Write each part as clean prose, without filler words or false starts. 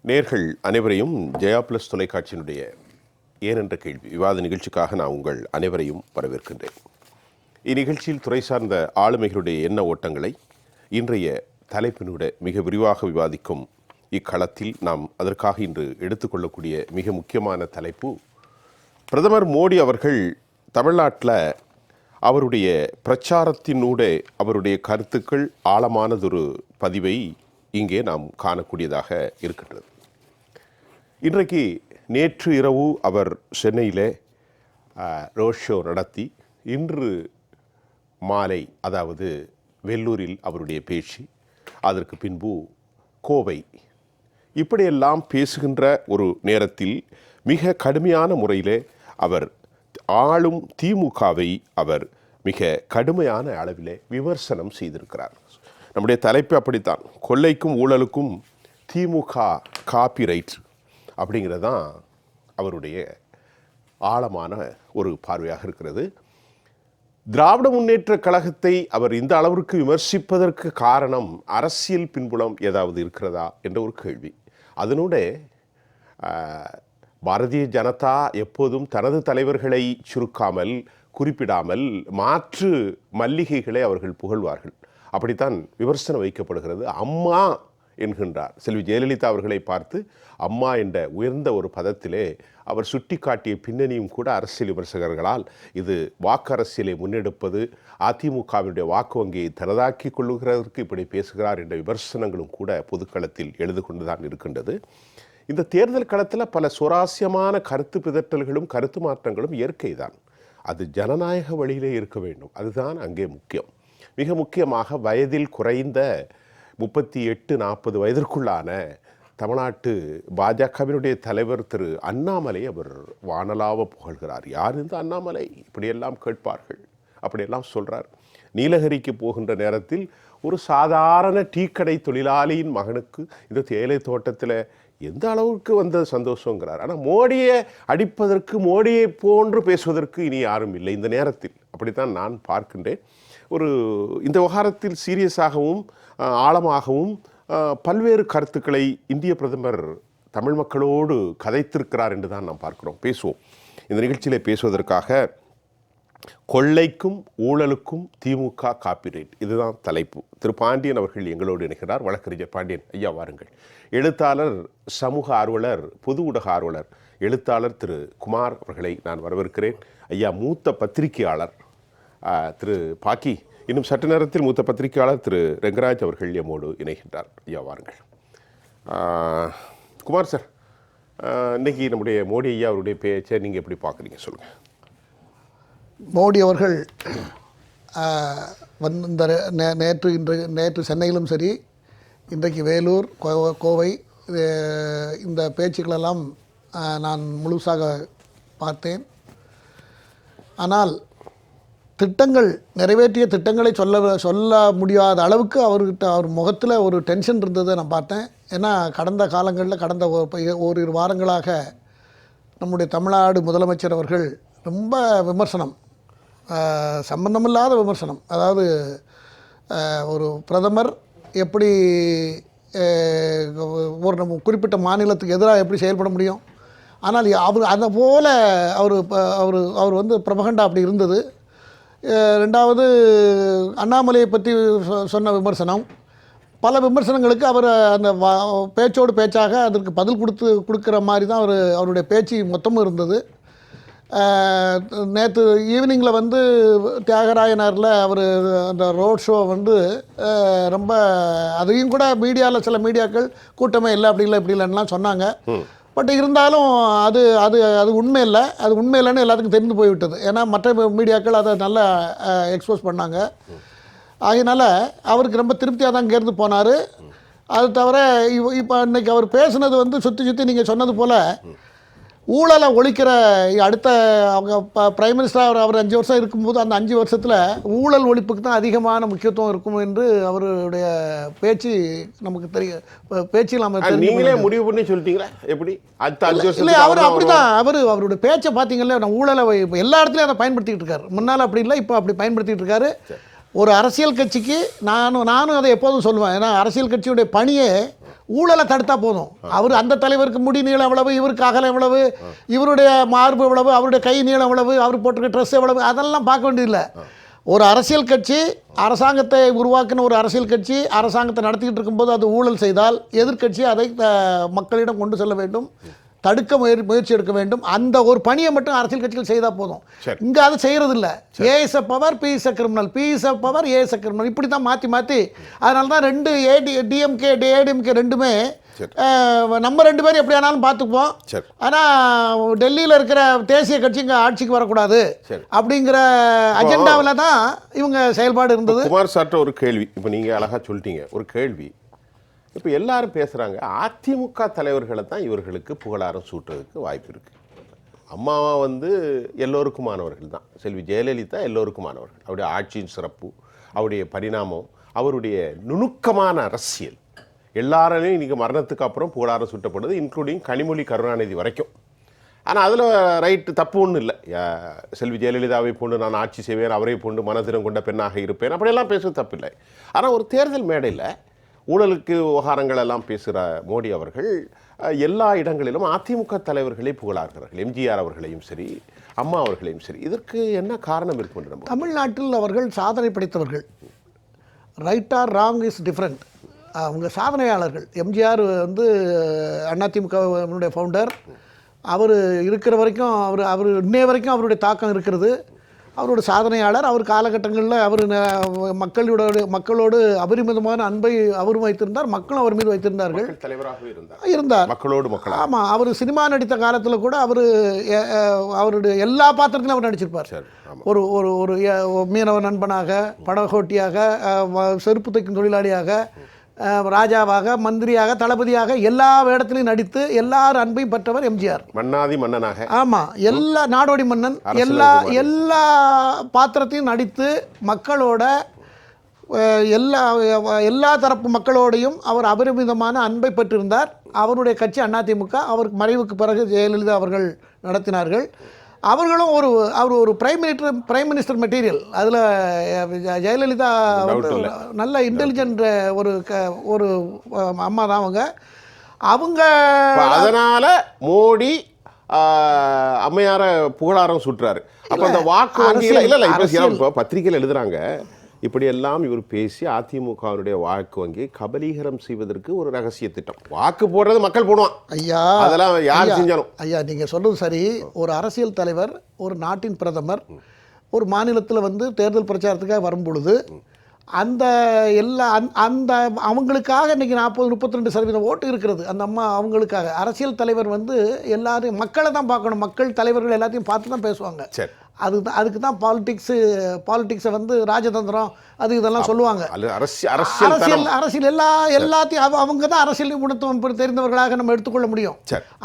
நேர்கள் அனைவரையும் ஜெயா பிளஸ் தொலைக்காட்சியினுடைய ஏனென்ற கேள்வி விவாத நிகழ்ச்சிக்காக நான் உங்கள் அனைவரையும் வரவேற்கின்றேன். இந்நிகழ்ச்சியில் துறை சார்ந்த ஆளுமைகளுடைய எண்ண ஓட்டங்களை இன்றைய தலைப்பினுடைய மிக விரிவாக விவாதிக்கும் இக்களத்தில் நாம் அதற்காக இன்று எடுத்துக்கொள்ளக்கூடிய மிக முக்கியமான தலைப்பு, பிரதமர் மோடி அவர்கள் தமிழ்நாட்டில் அவருடைய பிரச்சாரத்தினூடே அவருடைய கருத்துக்கள் ஆழமானதொரு பதிவை இங்கே நாம் காணக்கூடியதாக இருக்கின்றது. இன்றைக்கு நேற்று இரவு அவர் சென்னையில் ரோட் ஷோ நடத்தி இன்று மாலை அதாவது வெள்ளூரில் அவருடைய பேச்சு, அதற்கு பின்பு கோவை, இப்படியெல்லாம் பேசுகின்ற ஒரு நேரத்தில் மிக கடுமையான முறையில் அவர் ஆளும் திமுகவை அவர் மிக கடுமையான அளவில் விமர்சனம் செய்திருக்கிறார். நம்முடைய தலைப்பு அப்படித்தான், கொள்ளைக்கும் ஊழலுக்கும் திமுக காப்பிரைட் அப்படிங்கிறது தான் அவருடைய ஆழமான ஒரு பார்வையாக இருக்கிறது. திராவிட முன்னேற்ற கழகத்தை அவர் இந்த அளவிற்கு விமர்சிப்பதற்கு காரணம் அரசியல் பின்புலம் ஏதாவது இருக்கிறதா என்ற ஒரு கேள்வி. அதனோட பாரதிய ஜனதா எப்போதும் தனது தலைவர்களை சுருக்காமல் குறிப்பிடாமல் மாற்று மல்லிகைகளை அவர்கள் புகழ்வார்கள். அப்படித்தான் விமர்சனம் வைக்கப்படுகிறது. அம்மா என்கின்றார் செல்வி ஜெயலலிதா அவர்களை பார்த்து அம்மா என்ற உயர்ந்த ஒரு பதத்திலே அவர் சுட்டி காட்டிய பின்னணியும் கூட அரசியல் விமர்சகர்களால் இது வாக்கு அரசியலை முன்னெடுப்பது, அதிமுகவினுடைய வாக்கு வங்கியை தனதாக்கி கொள்ளுகிறதற்கு இப்படி பேசுகிறார் என்ற விமர்சனங்களும் கூட பொதுக்களத்தில் எழுது கொண்டுதான் இருக்கின்றது. இந்த தேர்தல் களத்தில் பல சுவாரஸ்யமான கருத்து பிதற்றல்களும் கருத்து மாற்றங்களும் இயற்கை தான். அது ஜனநாயக வழியிலே இருக்க வேண்டும். அதுதான் அங்கே முக்கியம். மிக முக்கியமாக வயதில் குறைந்த 38-40 வயதிற்குள்ளான தமிழ்நாட்டு பாஜகவினுடைய தலைவர் திரு அண்ணாமலை அவர் வானலாவ புகழ்கிறார். யார் இந்த அண்ணாமலை இப்படியெல்லாம் கேட்பார்கள், அப்படியெல்லாம் சொல்கிறார். நீலகிரிக்கு போகின்ற நேரத்தில் ஒரு சாதாரண டீக்கடை தொழிலாளியின் மகனுக்கு இந்த தேயிலை தோட்டத்தில் எந்த அளவுக்கு வந்த சந்தோஷங்கிறார். ஆனால் மோடியை அடிப்பதற்கு, மோடியை போன்று பேசுவதற்கு இனி யாரும் இல்லை இந்த நேரத்தில். அப்படித்தான் நான் பார்க்கின்றேன். ஒரு இந்த விவகாரத்தில் சீரியஸாகவும் ஆழமாகவும் பல்வேறு கருத்துக்களை இந்திய பிரதமர் தமிழ் மக்களோடு கதைத்திருக்கிறார் என்று தான் நாம் பார்க்கிறோம். பேசுவோம். இந்த நிகழ்ச்சியிலே பேசுவதற்காக கொள்ளைக்கும் ஊழலுக்கும் திமுக காப்பிரைட், இதுதான் தலைப்பு. திரு பாண்டியன் அவர்கள் எங்களோடு இணைகிறார். வழக்கறிஞர் பாண்டியன் ஐயா வாருங்கள். எழுத்தாளர், சமூக ஆர்வலர், பொது ஊடக ஆர்வலர், எழுத்தாளர் திரு குமார் அவர்களை நான் வரவேற்கிறேன். ஐயா மூத்த பத்திரிகையாளர் திரு பாக்கி, இன்னும் சற்று நேரத்தில் மூத்த பத்திரிகையாளர் திரு ரெங்கராஜ் அவர்கள் எம்மோடு இணைகின்றார். ஐயா வாருங்கள். குமார் சார், இன்னைக்கு நம்முடைய மோடி ஐயா அவருடைய பேச்சை நீங்கள் எப்படி பார்க்குறீங்க சொல்லுங்கள். மோடி அவர்கள் இந்த நேற்று சென்னையிலும் சரி, இன்றைக்கு வேலூர், கோவை, இந்த பேச்சுக்களெல்லாம் நான் முழுசாக பார்த்தேன். ஆனால் திட்டங்கள், நிறைவேற்றிய திட்டங்களை சொல்ல முடியாத அளவுக்கு அவர் முகத்தில் ஒரு டென்ஷன் இருந்ததை நான் பார்த்தேன். ஏன்னா கடந்த காலங்களில், கடந்த ஓரிரு வாரங்களாக நம்முடைய தமிழ்நாடு முதலமைச்சர் அவர்கள் ரொம்ப விமர்சனம், சம்பந்தமில்லாத விமர்சனம். அதாவது ஒரு பிரதமர் எப்படி ஒரு நம்ம குறிப்பிட்ட மாநிலத்துக்கு எதிராக எப்படி செயல்பட முடியும். ஆனால் அதை போல் அவர் வந்து பிரபகண்டா அப்படி இருந்தது. ரெண்டாவது, அண்ணாமலையை பற்றி சொன்ன விமர்சனம், பல விமர்சனங்களுக்கு அவர் அந்த பேச்சோடு பேச்சாக அதற்கு பதில் கொடுக்குற மாதிரி தான் அவருடைய பேச்சு மொத்தமும் இருந்தது. நேற்று ஈவினிங்கில் வந்து தியாகராயனரில் அவர் அந்த ரோட் ஷோ வந்து ரொம்ப, அதையும் கூட மீடியாவில் சில மீடியாக்கள் கூட்டமே இல்லை, அப்படி இல்லை இப்படி இல்லைன்னுலாம் சொன்னாங்க. பட் இருந்தாலும் அது அது அது உண்மை இல்லை, அது உண்மை இல்லைன்னு எல்லாத்துக்கும் தெரிந்து போய்விட்டது. ஏன்னா மற்ற மீடியாக்கள் அதை நல்லா எக்ஸ்போஸ் பண்ணாங்க. அதனால் அவருக்கு ரொம்ப திருப்தியாக தான் இங்கேருந்து போனார். அது தவிர இப்போ இன்றைக்கி அவர் பேசுனது வந்து சுற்றி நீங்கள் சொன்னது போல் ஊழலை ஒழிக்கிற, அடுத்த அவங்க பிரைம் மினிஸ்டர் அவர் 5 வருஷம் இருக்கும்போது அந்த 5 வருஷத்தில் ஊழல் ஒழிப்புக்கு தான் அதிகமான முக்கியத்துவம் இருக்கும் என்று அவருடைய பேச்சு நமக்கு தெரியும். பேச்சில் நம்ம நீங்களே முடிவு பண்ணி சொல்லிட்டீங்களா எப்படி? இல்லை, அவர் அப்படி தான், அவருடைய பேச்சை பார்த்தீங்களே, நான் ஊழலை எல்லா இடத்துலையும் அதை பயன்படுத்திக்கிட்டு இருக்காரு. முன்னால் அப்படி இல்லை, இப்போ அப்படி பயன்படுத்திகிட்டு இருக்காரு. ஒரு அரசியல் கட்சிக்கு நானும் அதை எப்போதும் சொல்லுவேன். ஏன்னா அரசியல் கட்சியுடைய பணியே ஊழலை தடுத்தா போதும். அவர் அந்த தலைவருக்கு முடி நீளம் எவ்வளவு, இவருக்கு அகலம் எவ்வளவு, இவருடைய மார்பு எவ்வளவு, அவருடைய கை நீளம் எவ்வளவு, அவர் போட்டிருக்க ட்ரெஸ் எவ்வளவு, அதெல்லாம் பார்க்க வேண்டியதில்லை. ஒரு அரசியல் கட்சி அரசாங்கத்தை உருவாக்கின ஒரு அரசியல் கட்சி அரசாங்கத்தை நடத்திக்கிட்டு இருக்கும்போது அது ஊழல் செய்தால் எதிர்க்கட்சி அதை மக்களிடம் கொண்டு செல்ல வேண்டும், தடுக்க முயற்சி எடுக்க வேண்டும். அந்த ஒரு பணியை மட்டும் அரசியல் கட்சிகள் செய்தால் போதும். இங்கே அதை செய்கிறது இல்லை. A is a power, B is a criminal, B is a power, A is a criminal, இப்படி தான் மாற்றி அதனால தான் ரெண்டு ஏடிஎம்கே ரெண்டுமே நம்ம 2 பேரும் எப்படி ஆனாலும் பார்த்துக்குவோம். ஆனால் டெல்லியில் இருக்கிற தேசிய கட்சி இங்கே ஆட்சிக்கு வரக்கூடாது அப்படிங்கிற அஜெண்டாவில் தான் இவங்க செயல்பாடு இருந்தது. குமார் சார்ட்ட ஒரு கேள்வி, இப்போ நீங்கள் அழகாக சொல்லிட்டீங்க. ஒரு கேள்வி, இப்போ எல்லாரும் பேசுகிறாங்க அதிமுக தலைவர்களை தான் இவர்களுக்கு புகழாரம் சூட்டுறதுக்கு வாய்ப்பு இருக்குது. அம்மாவா எல்லோருக்குமானவர்கள் தான், செல்வி ஜெயலலிதா எல்லோருக்குமானவர்கள். அவருடைய ஆட்சியின் சிறப்பு, அவருடைய பரிணாமம், அவருடைய நுணுக்கமான அரசியல் எல்லாரையும் இன்றைக்கி மரணத்துக்கு அப்புறம் புகழாரம் சூட்டப்படுது, இன்க்ளூடிங் கனிமொழி கருணாநிதி வரைக்கும். ஆனால் அதில் ரைட்டு தப்பு ஒன்றும் இல்லை. செல்வி ஜெயலலிதாவை போன்று நான் ஆட்சி செய்வேன், அவரை போன்று மனதினம் கொண்ட பெண்ணாக இருப்பேன், அப்படியெல்லாம் பேசுவது தப்பு இல்லை. ஆனால் ஒரு தேர்தல் மேடையில் ஊழலுக்கு விவகாரங்கள் எல்லாம் பேசுகிற மோடி அவர்கள் எல்லா இடங்களிலும் அதிமுக தலைவர்களை புகழார்கள். எம்ஜிஆர் அவர்களையும் சரி, அம்மா அவர்களையும் சரி. இதற்கு என்ன காரணம் இருக்கும்? தமிழ்நாட்டில் அவர்கள் சாதனை படைத்தவர்கள். Right or wrong is different. அவங்க சாதனையாளர்கள். எம்ஜிஆர் அதிமுகவினுடைய ஃபவுண்டர். அவர் இருக்கிற வரைக்கும் அவர் இன்னைய வரைக்கும் அவருடைய தாக்கம் இருக்கிறது. அவரோட சாதனையாளர். அவர் காலகட்டங்களில் அவர் மக்களோடு அபரிமிதமான அன்பை அவரும் வைத்திருந்தார், மக்களும் அவர் மீது வைத்திருந்தார்கள். இருந்தார் மக்களோடு மக்கள். ஆமாம், அவர் சினிமா நடித்த காலத்தில் கூட அவருடைய எல்லா பாத்திரத்திலும் அவர் நடிச்சிருப்பார். ஒரு ஒரு மீனவ நண்பனாக, படகோட்டியாக, செருப்பு தைக்கும் தொழிலாளியாக, ராஜாவாக, மந்திரியாக, தளபதியாக எல்லா இடத்துலையும் நடித்து எல்லார் அன்பையும் பெற்றவர் எம்ஜிஆர். மன்னாதி மன்னனாக. ஆமாம், எல்லா நாடோடி மன்னன், எல்லா பாத்திரத்தையும் நடித்து மக்களோட எல்லா தரப்பு மக்களோடையும் அவர் அபரிமிதமான அன்பை பெற்றிருந்தார். அவருடைய கட்சி அதிமுக. அவருக்கு மறைவுக்கு பிறகு ஜெயலலிதா அவர்கள் நடத்தினார்கள். அவர்களும் அவர் ஒரு பிரைம் மினிஸ்டர் மெட்டீரியல். அதில் ஜெயலலிதா நல்ல இன்டெலிஜென்ட் ஒரு அம்மா தான் அவங்க. அதனால மோடி அம்மையார புகழாரம் சுட்டுறாரு. அப்போ அந்த வாக்கு வங்கியில் இல்லை பத்திரிகையில் எழுதுறாங்க, இப்படியெல்லாம் இவர் பேசி அதிமுகவுடைய வாக்கு வங்கியை கபலீகரம் செய்வதற்கு ஒரு ரகசிய திட்டம். வாக்கு போடுறது மக்கள் போடுவான் ஐயா, அதெல்லாம் யார் செஞ்சாலும். ஐயா, நீங்கள் சொல்றது சரி. ஒரு அரசியல் தலைவர், ஒரு நாட்டின் பிரதமர் ஒரு மாநிலத்தில் தேர்தல் பிரச்சாரத்துக்காக வரும் பொழுது அந்த அவங்களுக்காக இன்றைக்கி 40-32% ஓட்டு இருக்கிறது. அந்த அம்மா அவங்களுக்காக. அரசியல் தலைவர் எல்லாரையும் மக்களை தான் பார்க்கணும். மக்கள் தலைவர்கள் எல்லாத்தையும் பார்த்து தான் பேசுவாங்க. அதுக்கு தான் பாலிடிக்ஸை ராஜதந்திரம் அது இதெல்லாம் சொல்லுவாங்க. அரசியல் எல்லாத்தையும் அவங்க தான் அரசியல் நிபுணத்துவம் தெரிந்தவர்களாக நம்ம எடுத்துக்கொள்ள முடியும்.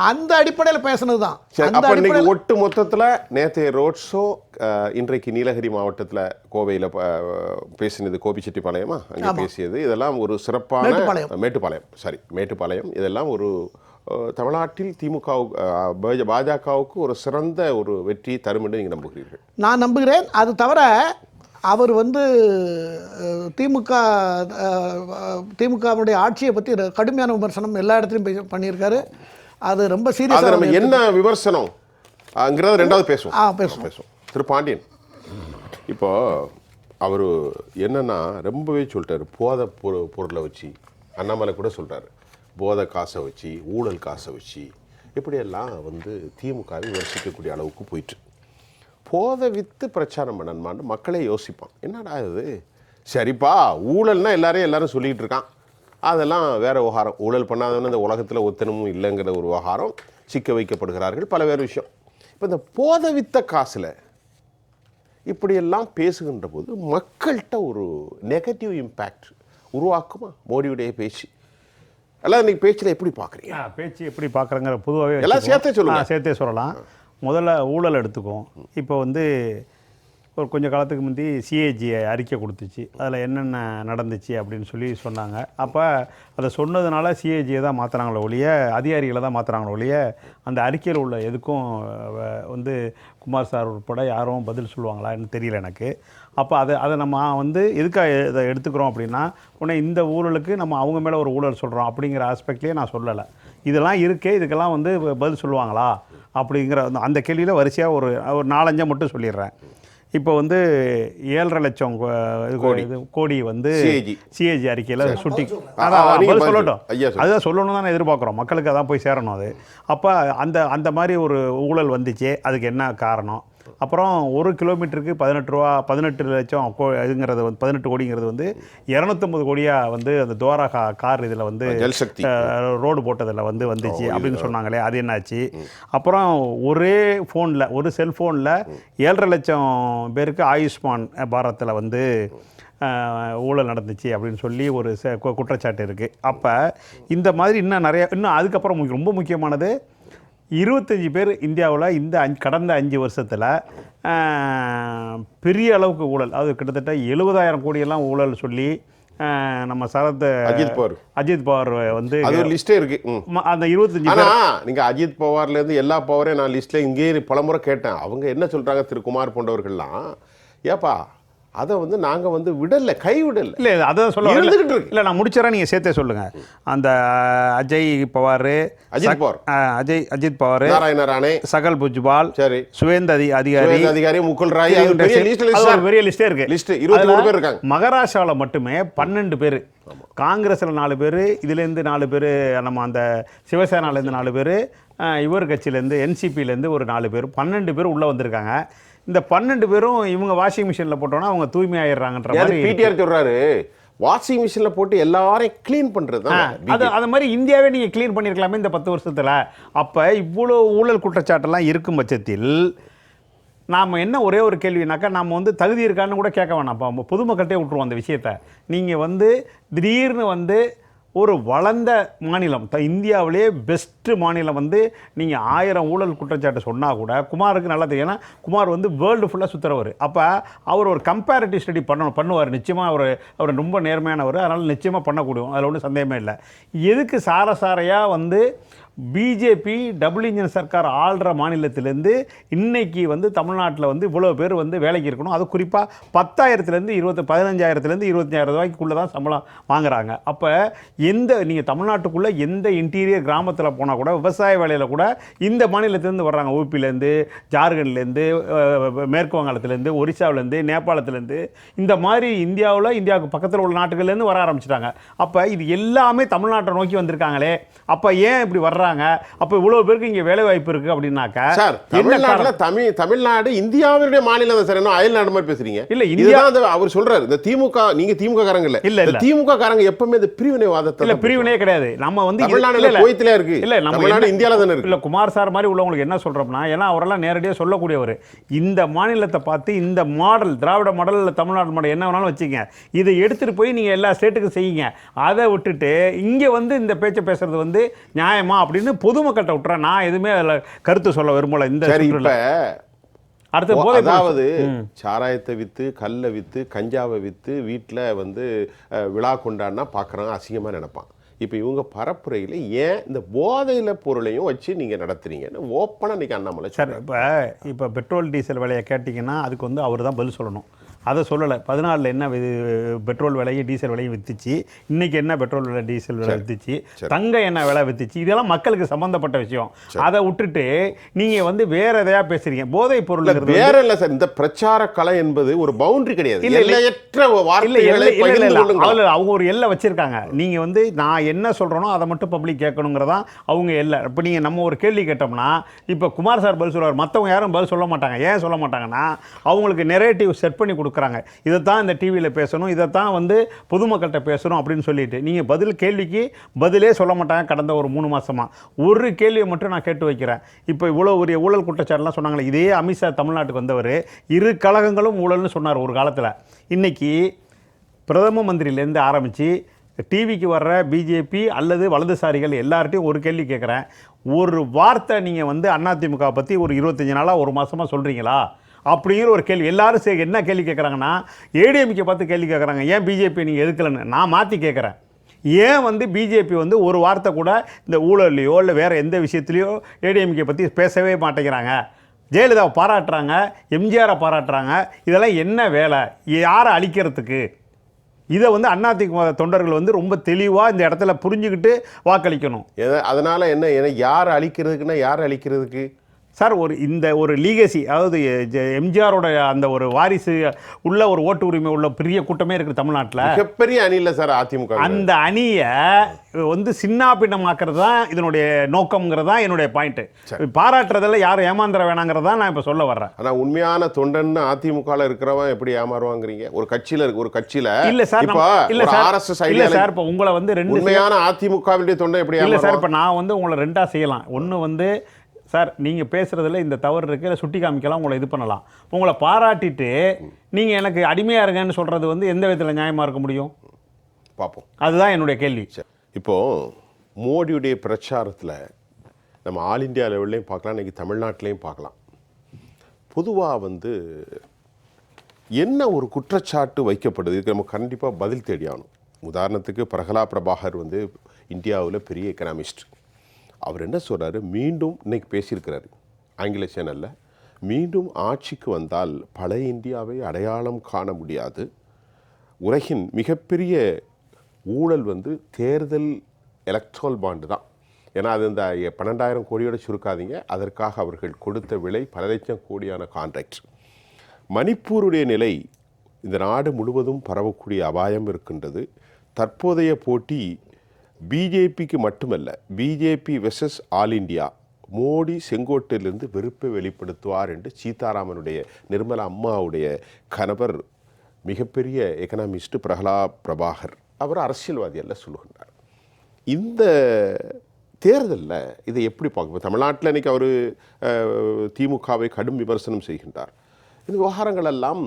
அந்த அடிப்படையில் பேசுனது தான். ஒட்டு மொத்தத்தில் நேற்றைய ரோட் ஷோ இன்றைக்கு நீலகிரி மாவட்டத்தில் கோவையில் பேசினது, கோபிச்செட்டிப்பாளையமா அங்கே பேசியது, இதெல்லாம் ஒரு சிறப்பான மேட்டுப்பாளையம் இதெல்லாம் ஒரு தமிழ்நாட்டில் பாஜகவுக்கு ஒரு சிறந்த ஒரு வெற்றியை தரும் என்று நீங்கள் நம்புகிறீர்கள்? நான் நம்புகிறேன். அது தவிர அவர் திமுகவுடைய ஆட்சியை பற்றி கடுமையான விமர்சனம் எல்லா இடத்துலையும் பண்ணியிருக்காரு. அது ரொம்ப சீரியஸாக. என்ன விமர்சனம் ரெண்டாவது பேசுவோம். திரு பாண்டியன், இப்போ அவர் என்னன்னா ரொம்பவே சொல்லிட்டாரு, போதை பொருளை வச்சு. அண்ணாமலை கூட சொல்கிறாரு, போதை காசை வச்சு, ஊழல் காசை வச்சு, இப்படியெல்லாம் திமுகவை விமர்சிக்கக்கூடிய அளவுக்கு போயிட்டு போதை வித்து பிரச்சாரம் பண்ணணுமான்னு மக்களே யோசிப்பான். என்னடா இது, சரிப்பா ஊழல்னா எல்லாரும் சொல்லிகிட்டு இருக்கான், அதெல்லாம் வேறு விவகாரம். ஊழல் பண்ணாதவன்னு இந்த உலகத்தில் ஒத்தனமும் இல்லைங்கிற ஒரு விவகாரம் சிக்க வைக்கப்படுகிறார்கள், பல வேறு விஷயம். இப்போ இந்த போதை வித்த காசில் இப்படியெல்லாம் பேசுகின்ற போது மக்கள்கிட்ட ஒரு நெகட்டிவ் இம்பேக்ட் உருவாக்குமா மோடியுடைய பேச்சு? எல்லாம் இன்னைக்கு பேச்சில் எப்படி பார்க்குறீங்க? பேச்சு எப்படி பார்க்குறங்கிற பொதுவாகவே எல்லாம் சேர்த்தே சொல்லலாம். முதல்ல ஊழல் எடுத்துக்கும். இப்போ ஒரு கொஞ்சம் காலத்துக்கு முந்தி சிஏஜி அறிக்கை கொடுத்துச்சு, அதில் என்னென்ன நடந்துச்சு அப்படின்னு சொல்லி சொன்னாங்க. அப்போ அதை சொன்னதுனால சிஏஜியை தான் மாற்றுறாங்களோ ஒழிய, அதிகாரிகளை தான் மாற்றுறாங்களோ ஒழிய, அந்த அறிக்கையில் உள்ள எதுக்கும் வந்து குமார் சார் உட்பட யாரும் பதில் சொல்லுவாங்களான்னு தெரியல எனக்கு. அப்போ அதை நம்ம வந்து எதுக்காக இதை எடுத்துக்கிறோம் அப்படின்னா, உடனே இந்த ஊழலுக்கு நம்ம அவங்க மேலே ஒரு ஊழல் சொல்கிறோம் அப்படிங்கிற ஆஸ்பெக்ட்லேயே நான் சொல்லலை. இதெல்லாம் இருக்கே, இதுக்கெல்லாம் வந்து பதில் சொல்லுவாங்களா அப்படிங்கிற அந்த கேள்வியில் வரிசையாக ஒரு 4-5 மட்டும் சொல்லிடுறேன். இப்போ வந்து 7.5 லட்சம் கோடி வந்து சிஏஜி அறிக்கையில் சுட்டி பதில் சொல்லட்டும். அதுதான் சொல்லணும் தான் எதிர்பார்க்குறோம், மக்களுக்கு அதான் போய் சேரணும் அது. அப்போ அந்த மாதிரி ஒரு ஊழல் வந்துச்சு, அதுக்கு என்ன காரணம்? அப்புறம் 1 கிலோமீட்டருக்கு 18 ரூபா, 18 லட்சம் இதுங்கிறது வந்து 18 கோடிங்கிறது வந்து 250 கோடியாக வந்து அந்த துவாரகா கார் இதில் வந்து ரோடு போட்டதில் வந்துச்சு அப்படின்னு சொன்னாங்களே, அது என்னாச்சு? அப்புறம் ஒரே ஃபோனில், ஒரு செல்ஃபோனில் 7.5 லட்சம் பேருக்கு ஆயுஷ்மான் பாரத்தில் வந்து ஊழல் நடந்துச்சு அப்படின்னு சொல்லி ஒரு குற்றச்சாட்டு இருக்குது. அப்போ இந்த மாதிரி இன்னும் அதுக்கப்புறம் ரொம்ப முக்கியமானது, 25 பேர் இந்தியாவில் இந்த கடந்த 5 வருஷத்தில் பெரிய அளவுக்கு ஊழல், அது கிட்டத்தட்ட 70,000 கோடியெல்லாம் ஊழல் சொல்லி நம்ம அஜித் பவார் வந்து லிஸ்டே இருக்கு. அந்த 25 பேர் நீங்க அஜித் பவார்லேருந்து எல்லா பவரையும் நான் லிஸ்ட்ல இங்கே பலமுறை கேட்டேன். அவங்க என்ன சொல்றாங்க, திரு குமார் போன்றவர்கள்லாம், ஏப்பா அதை வந்து நாங்கள் வந்து விடலை, கைவிடலை. இல்லை அதான் சொல்ல இல்லை, நான் முடிச்சிடறேன், நீங்கள் சேர்த்தே சொல்லுங்கள். அந்த அஜித் பவார், அஜித் பவார், நாராயண ராணே, சகல் புஜ்பால், சரி, சுவேந்த அதிகாரி, முகுல் ராய், பெரிய லிஸ்டே இருக்கு. லிஸ்ட் 23 பேர் இருக்காங்க. மகாராஷ்டிராவில் மட்டுமே 12 பேர், காங்கிரஸில் 4 பேர், இதுலேருந்து 4 பேர், நம்ம அந்த சிவசேனாலேருந்து 4 பேர், இவர் கட்சியிலேருந்து என்சிபியிலேருந்து ஒரு 4 பேர், 12 பேர் உள்ளே வந்திருக்காங்க. இந்த 12 பேரும் இவங்க வாஷிங் மிஷினில் போட்டோன்னா அவங்க தூய்மை ஆயிடுறாங்கன்ற மாதிரி பிடிஆர் சொல்கிறாரு. வாஷிங் மிஷினில் போட்டு எல்லாரையும் க்ளீன் பண்ணுறது அது மாதிரி இந்தியாவே நீங்கள் க்ளீன் பண்ணியிருக்கலாமே இந்த 10 வருஷத்தில். அப்போ இவ்வளோ ஊழல் குற்றச்சாட்டெல்லாம் இருக்கும் பட்சத்தில் நாம் என்ன ஒரே ஒரு கேள்வினாக்கா, நாம் வந்து தகுதி இருக்கான்னு கூட கேட்க வேணாம். அப்போ பொதுமக்கள்கிட்டே விட்டுருவோம் அந்த விஷயத்தை. நீங்கள் வந்து திடீர்னு வந்து ஒரு வளர்ந்த மாநிலம், இந்தியாவிலே பெஸ்ட்டு மாநிலம் வந்து நீங்கள் 1000 ஊழல் குற்றச்சாட்டு சொன்னால் கூட குமாருக்கு நல்லா தெரியும். ஏன்னா குமார் வந்து வேர்ல்டு ஃபுல்லாக சுற்றுறவர். அப்போ அவர் ஒரு கம்பேரிட்டிவ் ஸ்டடி பண்ணுவார் நிச்சயமாக. அவர் ரொம்ப நேர்மையானவர், அதனால் நிச்சயமாக பண்ணக்கூடும், அதில் ஒன்றும் சந்தேகமே இல்லை. எதுக்கு சாரையாக வந்து பிஜேபி டபுள் இன்ஜின் சர்க்கார் ஆள்ற மாநிலத்திலேருந்து இன்னைக்கு வந்து தமிழ்நாட்டில் வந்து இவ்வளோ பேர் வந்து வேலைக்கு இருக்கணும். அது குறிப்பாக 10,000லேருந்து 15,000லேருந்து 25,000 ரூபாய்க்குள்ளே தான் சம்பளம் வாங்குறாங்க. அப்போ நீங்கள் தமிழ்நாட்டுக்குள்ளே எந்த இன்டீரியர் கிராமத்தில் போனால் கூட விவசாய வேலையில் கூட இந்த மாநிலத்திலேருந்து வர்றாங்க. ஊபிலேருந்து, ஜார்க்கண்ட்லேருந்து, மேற்கு வங்காளத்துலேருந்து, ஒரிசாவிலேருந்து, நேபாளத்துலேருந்து, இந்த மாதிரி இந்தியாவுக்கு பக்கத்தில் உள்ள நாட்டுகள்லேருந்து வர ஆரம்பிச்சிட்டாங்க. அப்போ இது எல்லாமே தமிழ்நாட்டை நோக்கி வந்திருக்காங்களே, அப்போ ஏன் இப்படி வர்றாங்க? அப்ப இவ்வளவு பேருக்கு இங்க வேலை வாய்ப்பு இருக்கு அப்படின்னாக்கா, சார் தமிழ்நாடு இந்தியாவுடைய மாநிலம் சார், என்ன அயல் நாடு மாதிரி பேசுறீங்க? இல்ல இந்தியா அவர் சொல்றாரு. இந்த திமுக, நீங்க திமுக காரங்க இல்ல, திமுக காரங்க எப்பவுமே இந்த பிரிவினைவாதத்தை, இல்ல பிரிவினையே கிடையாது. நம்ம வந்து தமிழ்நாடுல கோயத்திலே இருக்கு, இல்ல தமிழ்நாடு இந்தியால தானே இருக்கு. இல்ல குமார் சார் மாதிரி உள்ளவங்களுக்கு என்ன சொல்றோம்னா, ஏன்னா அவரெல்லாம் நேரடியா சொல்லக்கூடியவர். இந்த மாநிலத்தை பார்த்து இந்த மாடல், திராவிட மாடல், தமிழ்நாடு மாடல் என்ன வேணாலும் வச்சுங்க, இதை எடுத்துட்டு போய் நீங்க எல்லா ஸ்டேட்டுக்கும் செய்யுங்க. அதை விட்டுட்டு இங்க வந்து இந்த பேச்சை பேசுறது வந்து நியாயமா அப்படின்னு பொதுமக்கள்கிட்ட விட்டுற நான் எதுவுமே அதில் கருத்து சொல்ல விரும்பல. இந்த அதாவது சாராயத்தை வித்து, கல்லை வித்து, கஞ்சாவை வித்து வீட்டில் வந்து விழா கொண்டாடினா பார்க்குறாங்க, அசிங்கமாக நினைப்பான். இப்போ இவங்க பரப்புரையில் ஏன் இந்த போதையில் பொருளையும் வச்சு நீங்கள் நடத்துறீங்கன்னு ஓப்பனாக இன்றைக்கி அண்ணாமலை சார். இப்போ பெட்ரோல் டீசல் விலையை கேட்டிங்கன்னா அதுக்கு வந்து அவர் தான் பதில் சொல்லணும். அதை சொல்லலை. 14 என்ன பெட்ரோல் விலையும் டீசல் விலையும் வித்துச்சு, இன்றைக்கி என்ன பெட்ரோல் விலை டீசல் விலை வித்துச்சு, தங்கம் என்ன விலை வித்துச்சு, இதெல்லாம் மக்களுக்கு சம்மந்தப்பட்ட விஷயம். அதை விட்டுட்டு நீங்கள் வந்து வேற எதையா பேசுறீங்க. போதைப் பொருள் வேற இல்லை சார். இந்த பிரச்சார கலை என்பது ஒரு பவுண்டரி கிடையாது. அவங்க ஒரு எல்லை வச்சிருக்காங்க. நீங்கள் வந்து நான் என்ன சொல்கிறேனோ அதை மட்டும் பப்ளிக் கேட்கணுங்கிறதான் அவங்க எல்லை. இப்போ நீங்கள் நம்ம ஒரு கேள்வி கேட்டோம்னா, இப்போ குமார் சார் பதில் சொல்லுவார், மற்றவங்க யாரும் பதில் சொல்ல மாட்டாங்க. ஏன் சொல்ல மாட்டாங்கன்னா அவங்களுக்கு நெரேட்டிவ் செட் பண்ணி கொடுக்குறாங்க. இதைத்தான் இந்த டிவியில் பேசணும், இதைத்தான் வந்து பொதுமக்கள்கிட்ட பேசணும் அப்படின்னு சொல்லிட்டு நீங்கள் கேள்விக்கு பதிலே சொல்ல மாட்டாங்க. கடந்த ஒரு 3 மாசமா ஒரு கேள்வியை மட்டும் நான் கேட்டு வைக்கிறேன். இப்போ இவ்வளோ ஒரு ஊழல் குற்றச்சாட்டுலாம் சொன்னாங்களே, இதே அமித்ஷா தமிழ்நாட்டுக்கு வந்தவர் 2 கழகங்களும் ஊழல்னு சொன்னார் ஒரு காலத்தில். இன்னைக்கு பிரதம மந்திரியிலேருந்து ஆரம்பித்து டிவிக்கு வர்ற பிஜேபி அல்லது வலதுசாரிகள் எல்லார்ட்டையும் ஒரு கேள்வி கேட்குறேன். ஒரு வார்த்தை நீங்கள் வந்து அதிமுக பற்றி ஒரு 25 நாளாக 1 மாதமாக சொல்கிறீங்களா அப்படிங்கிற ஒரு கேள்வி எல்லாரும் என்ன கேள்வி கேட்குறாங்கன்னா, ஏடிஎம்கே பார்த்து கேள்வி கேட்குறாங்க, ஏன் பிஜேபி நீங்கள் எதுக்கலன்னு. நான் மாற்றி கேட்குறேன், ஏன் பிஜேபி ஒரு வார்த்தை கூட இந்த ஊழல்லையோ இல்லை வேறு எந்த விஷயத்துலையோ ஏடிஎம்கே பற்றி பேசவே மாட்டேங்கிறாங்க. ஜெயலலிதாவை பாராட்டுறாங்க, எம்ஜிஆரை பாராட்டுறாங்க. இதெல்லாம் என்ன வேலை? யாரை அழிக்கிறதுக்கு? இதை அதிமுக தொண்டர்கள் ரொம்ப தெளிவாக இந்த இடத்துல புரிஞ்சுக்கிட்டு வாக்களிக்கணும். அதனால் என்ன யார் அழிக்கிறதுக்குன்னா யார் அழிக்கிறதுக்கு சார்? ஒரு லீகசி, அதாவது எம்ஜிஆரோட அந்த ஒரு வாரிசு உள்ள ஒரு ஓட்டு உரிமை உள்ள பெரிய கூட்டமே இருக்குது தமிழ்நாட்டில். மிகப்பெரிய அணி இல்லை சார் அதிமுக. அந்த அணியை சின்னாபின்னமாக்குறது தான் இதனுடைய நோக்கம்ங்கிறது தான் என்னுடைய பாயிண்ட். பாராட்டுறதில் யாரும் ஏமாந்துட வேணாங்கிறது தான் நான் இப்போ சொல்ல வர்றேன். ஆனால் உண்மையான தொண்டன்னு அதிமுகவில் இருக்கிறவன் எப்படி ஏமாறுவாங்கிறீங்க? ஒரு கட்சியில் இல்லை சார், இல்லை சார், இல்லை சார், இப்போ உங்களை ரெண்டு உண்மையான அதிமுகவுடைய தொண்டை எப்படி? இல்லை சார், இப்போ நான் உங்களை ரெண்டாக செய்யலாம். ஒன்று சார், நீங்கள் பேசுகிறதுல இந்த தவறு இருக்குது, இல்லை சுட்டி காமிக்கலாம், உங்களை இது பண்ணலாம். உங்களை பாராட்டிட்டு நீங்கள் எனக்கு அடிமையாக இருங்கன்னு சொல்கிறது எந்த விதத்தில் நியாயமாக இருக்க முடியும்? பார்ப்போம். அதுதான் என்னுடைய கேள்வி. இப்போது மோடியுடைய பிரச்சாரத்தில் நம்ம ஆல் இண்டியா லெவல்லையும் பார்க்கலாம், இன்றைக்கி தமிழ்நாட்டிலையும் பார்க்கலாம். பொதுவாக என்ன ஒரு குற்றச்சாட்டு வைக்கப்படுது, இதுக்கு நம்ம கண்டிப்பாக பதில் தேடியாகணும். உதாரணத்துக்கு பிரகலாத் பிரபாகர் இந்தியாவில் பெரிய எக்கனாமிஸ்ட். அவர் என்ன சொல்கிறாரு, மீண்டும் இன்னைக்கு பேசியிருக்கிறாரு ஆங்கில சேனலில், மீண்டும் ஆட்சிக்கு வந்தால் பழைய இந்தியாவை அடையாளம் காண முடியாது. உலகின் மிகப்பெரிய ஊழல் தேர்தல் எலக்ட்ரல் பாண்டு தான். ஏன்னா அது இந்த 12,000 கோடியோடு சுருக்காதீங்க, அதற்காக அவர்கள் கொடுத்த விலை பல லட்சம் கோடியான கான்ட்ராக்ட். மணிப்பூருடைய நிலை இந்த நாடு முழுவதும் பரவக்கூடிய அபாயம் இருக்கின்றது. தற்போதைய போட்டி பிஜேபிக்கு மட்டுமல்ல, BJP versus all India. Modi செங்கோட்டையிலிருந்து வெறுப்பை வெளிப்படுத்துவார் என்று சீதாராமனுடைய நிர்மலா அம்மாவுடைய கணவர் மிகப்பெரிய எக்கனாமிஸ்ட் பிரகலாத் பிரபாகர், அவர் அரசியல்வாதி அல்ல, சொல்லுகின்றார். இந்த தேர்தலில் இதை எப்படி பார்க்க? தமிழ்நாட்டில் இன்றைக்கி அவர் திமுகவை கடும் விமர்சனம் செய்கின்றார். இந்த விவகாரங்கள் எல்லாம்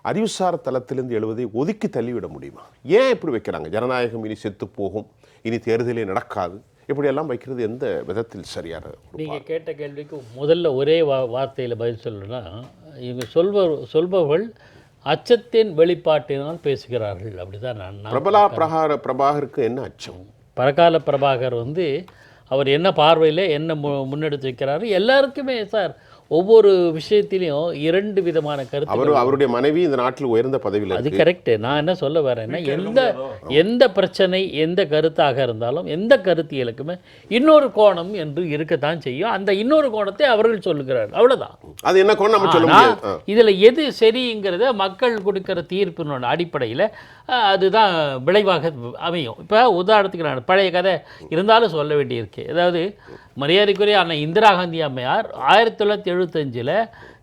அறிவுசார் தளத்திலிருந்து எழுவதை ஒதுக்கி தள்ளிவிட முடியுமா? ஏன் இப்படி வைக்கிறாங்க? ஜனநாயகம் இனி செத்து போகும், இனி தேர்தலே நடக்காது, இப்படியெல்லாம் வைக்கிறது எந்த விதத்தில் சரியான? நீங்கள் கேட்ட கேள்விக்கு முதல்ல ஒரே வார்த்தையில் பதில் சொல்லணும்னா, இவங்க சொல்பவர்கள் அச்சத்தின் வெளிப்பாட்டினால் பேசுகிறார்கள். அப்படிதான் நான் பிரபாகருக்கு என்ன அச்சம்? பரகால பிரபாகர் அவர் என்ன பார்வையில் என்ன முன்னெடுத்து வைக்கிறாரு, எல்லாருக்குமே சார் ஒவ்வொரு விஷயத்திலையும் இரண்டு விதமான கருத்து. அவருடைய மனைவி இந்த நாட்டில் உயர்ந்த பதவியில், அது கரெக்ட். நான் என்ன சொல்ல வரேன்னா, எந்த பிரச்சனை எந்த கருத்தாக இருந்தாலும் எந்த கருத்தியலுக்குமே இன்னொரு கோணம் என்று இருக்கத்தான் செய்யும். அந்த இன்னொரு கோணத்தை அவர்கள் சொல்லுகிறார், அவ்வளவுதான். அது என்ன கோணம்? இதுல எது சரிங்கிறத மக்கள் கொடுக்கிற தீர்ப்பினோட அடிப்படையில் அதுதான் விளைவாக அமையும். இப்போ உதாரணத்துக்கு நான் பழைய கதை இருந்தாலும் சொல்ல வேண்டியிருக்கு. அதாவது மரியாதைக்குரிய அண்ணன் இந்திரா காந்தி அம்மையார் 1975